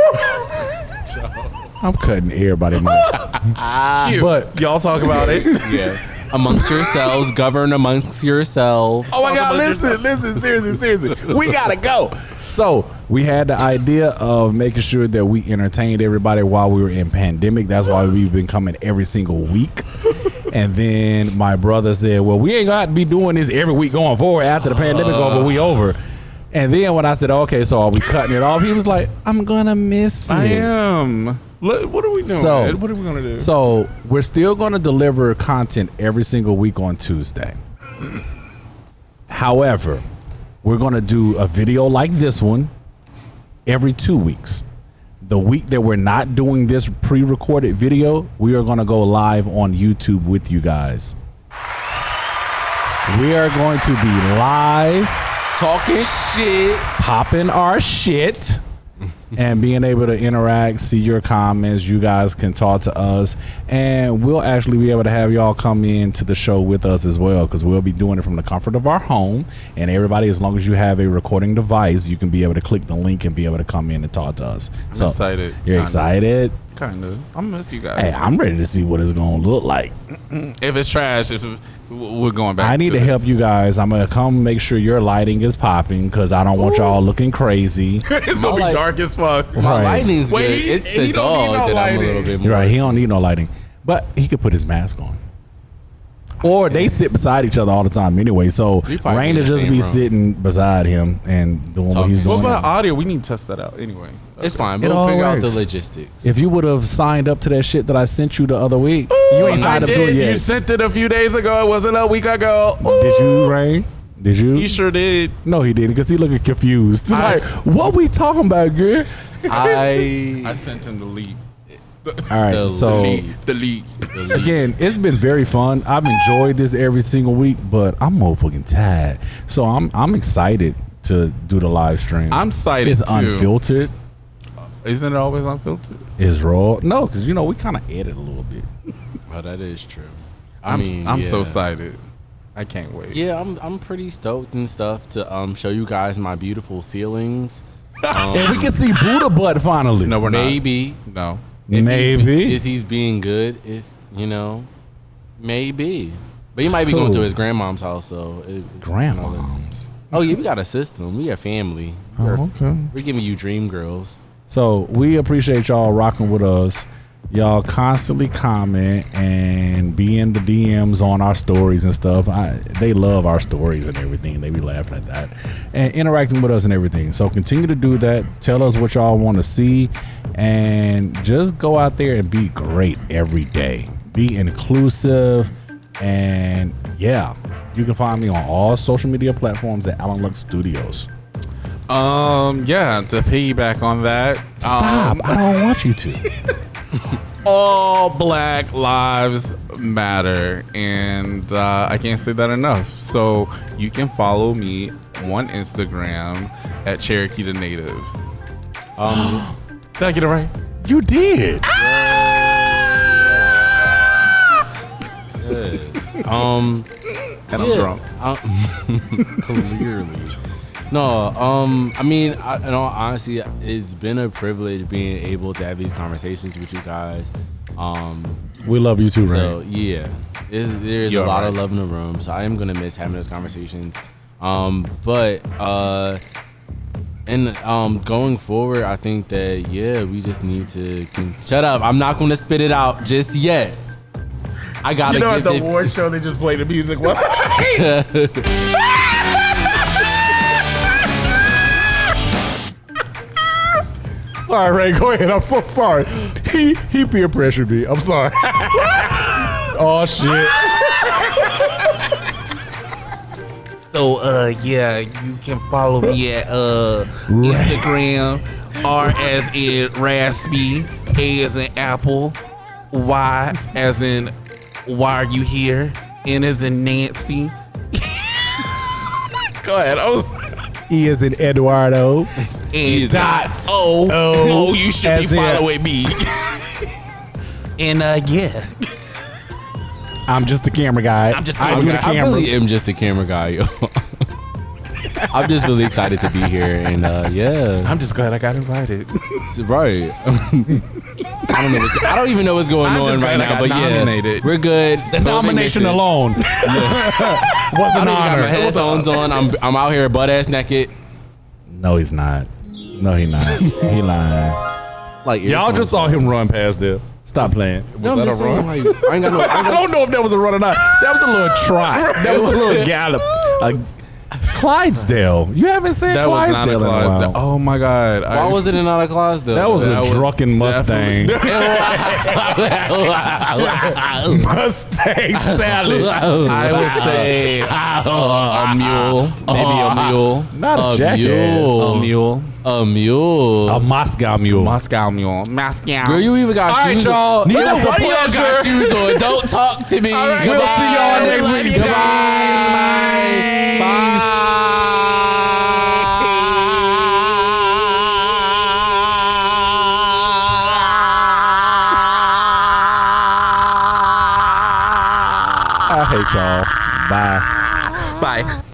I'm cutting everybody mouth.
Cute.
But
y'all talk about it.
Yeah. Amongst yourselves, govern amongst yourselves.
oh my God, listen, seriously. We gotta go. So we had the idea of making sure that we entertained everybody while we were in pandemic. That's why we've been coming every single week. And then my brother said, well, we ain't got to be doing this every week going forward after the pandemic over, we over. And then when I said, okay, so are we cutting it off? He was like, I'm gonna miss it.
I am. What are we doing?
So,
Ed? What are we gonna do?
So we're still gonna deliver content every single week on Tuesday. However, we're gonna do a video like this one every 2 weeks. The week that we're not doing this pre-recorded video, we are gonna go live on YouTube with you guys. We are going to be live,
Talking shit.
popping our shit, and being able to interact, see your comments. You guys can talk to us, and we'll actually be able to have y'all come in to the show with us as well, because we'll be doing it from the comfort of our home. And everybody, as long as you have a recording device, you can be able to click the link and be able to come in and talk to us.
I'm excited.
You're excited?
Kind of. I'm gonna miss you guys.
Hey, I'm ready to see what it's gonna look like.
If it's trash, we're going back.
I need to help you guys. I'm gonna come make sure your lighting is popping, because I don't want y'all looking crazy.
It's gonna be dark as fuck.
My
Right.
lighting's
Wait,
good. It's the
he don't need
dog
no
that I'm a little
lighting.
bit more.
You're right. He don't need no lighting, but he could put his mask on. Or they sit beside each other all the time anyway. So
We probably
Rain
in
to
the
just
same
be
room.
sitting beside him and doing what he's
What
doing.
about audio? We need to test that out anyway.
It's fine.
It
We'll
all
figure out
works.
the logistics.
If you would have signed up to that shit that I sent you the other week, you ain't
I
signed up to
did.
it yet.
You sent it a few days ago. It wasn't a week ago.
Did you, Rain? Did you?
You sure did.
No, he didn't, because he looking confused. Like, what we talking about, girl?
I sent him the lead.
All right,
The
so
The lead.
again, it's been very fun. I've enjoyed this every single week, but I'm motherfucking tired. So I'm excited to do the live stream.
I'm excited
It's
too.
unfiltered.
Isn't it always unfiltered?
It's raw. No, because we kind of edit a little bit.
Oh, that is true.
I'm so
yeah.
excited. I can't wait.
Yeah, I'm pretty stoked and stuff to show you guys my beautiful ceilings.
And we can see Buddha butt finally.
No, we're
Maybe.
not. No.
If he's being good, if maybe. But he might be going to his grandmom's house, so
Grandmoms.
Oh yeah, we got a system. We a family.
Oh, okay.
We're giving you dream girls.
So we appreciate y'all rocking with us. Y'all constantly comment and be in the DMs on our stories and stuff. They love our stories and everything. They be laughing at that and interacting with us and everything. So continue to do that. Tell us what y'all want to see, and just go out there and be great every day. Be inclusive, and yeah, you can find me on all social media platforms at Alan Lux Studios.
Yeah, to piggyback on that.
Stop! I don't want you to.
All Black Lives Matter, and I can't say that enough. So you can follow me on Instagram at Cherokee the Native. Did I get it right?
You did.
Yes.
And I'm drunk.
Clearly. No, I mean, in all honesty, it's been a privilege being able to have these conversations with you guys.
We love you too, Ray.
So yeah, there's
You're
a lot
right.
of love in the room. So I am gonna miss having those conversations. But going forward, I think that we just need to shut up. I'm not gonna spit it out just yet. I gotta
You know, at
give
the
it.
award show, they just play the music.
All right, Ray, go ahead. I'm so sorry. He peer pressured me. I'm sorry. Oh shit.
So yeah, you can follow me at Instagram, R as in raspy, A as in apple, Y as in why are you here, N as in Nancy. Go ahead.
E as in Eduardo.
And
dot
O you should be
as in-
following me. And yeah.
I'm just the camera guy.
I'm just
I
camera
do the
guy.
I
camera.
really am just a camera guy, yo. I'm just really excited to be here, and yeah,
I'm just glad I got invited.
it's right. I don't even know what's going
I'm
on
just
right
glad I
now,
got
but
nominated.
yeah, we're good.
The nomination alone was
I
an
don't even got my
honor.
headphones on. I'm out here butt ass naked.
No, he's not. No, he not. He lying.
Like
Y'all just saw him run past there. Stop playing.
No, I'm
that
just
a
saying,
run?
like, I ain't got no.
I don't know if that was a run or not. That was a little trot. That was a little gallop. Clydesdale. You haven't said
That was not a
Clydesdale in a
Clydesdale.
while.
Oh my God.
Why was it not a clause though?
That was
That
a
was
drunken Mustang. Mustang salad.
I would say a mule. Maybe a mule.
Not a
A
jackass.
mule.
A mule.
A mule.
A Moscow mule.
Moscow mule. Moscow.
Girl, you even got
All right,
shoes
y'all.
on.
It
Neither
was a
one of y'all got
pleasure.
shoes on. Don't talk to me.
All right,
Goodbye.
we'll see y'all next
Love
week.
you
Goodbye.
guys.
I hate y'all. Bye.
Bye.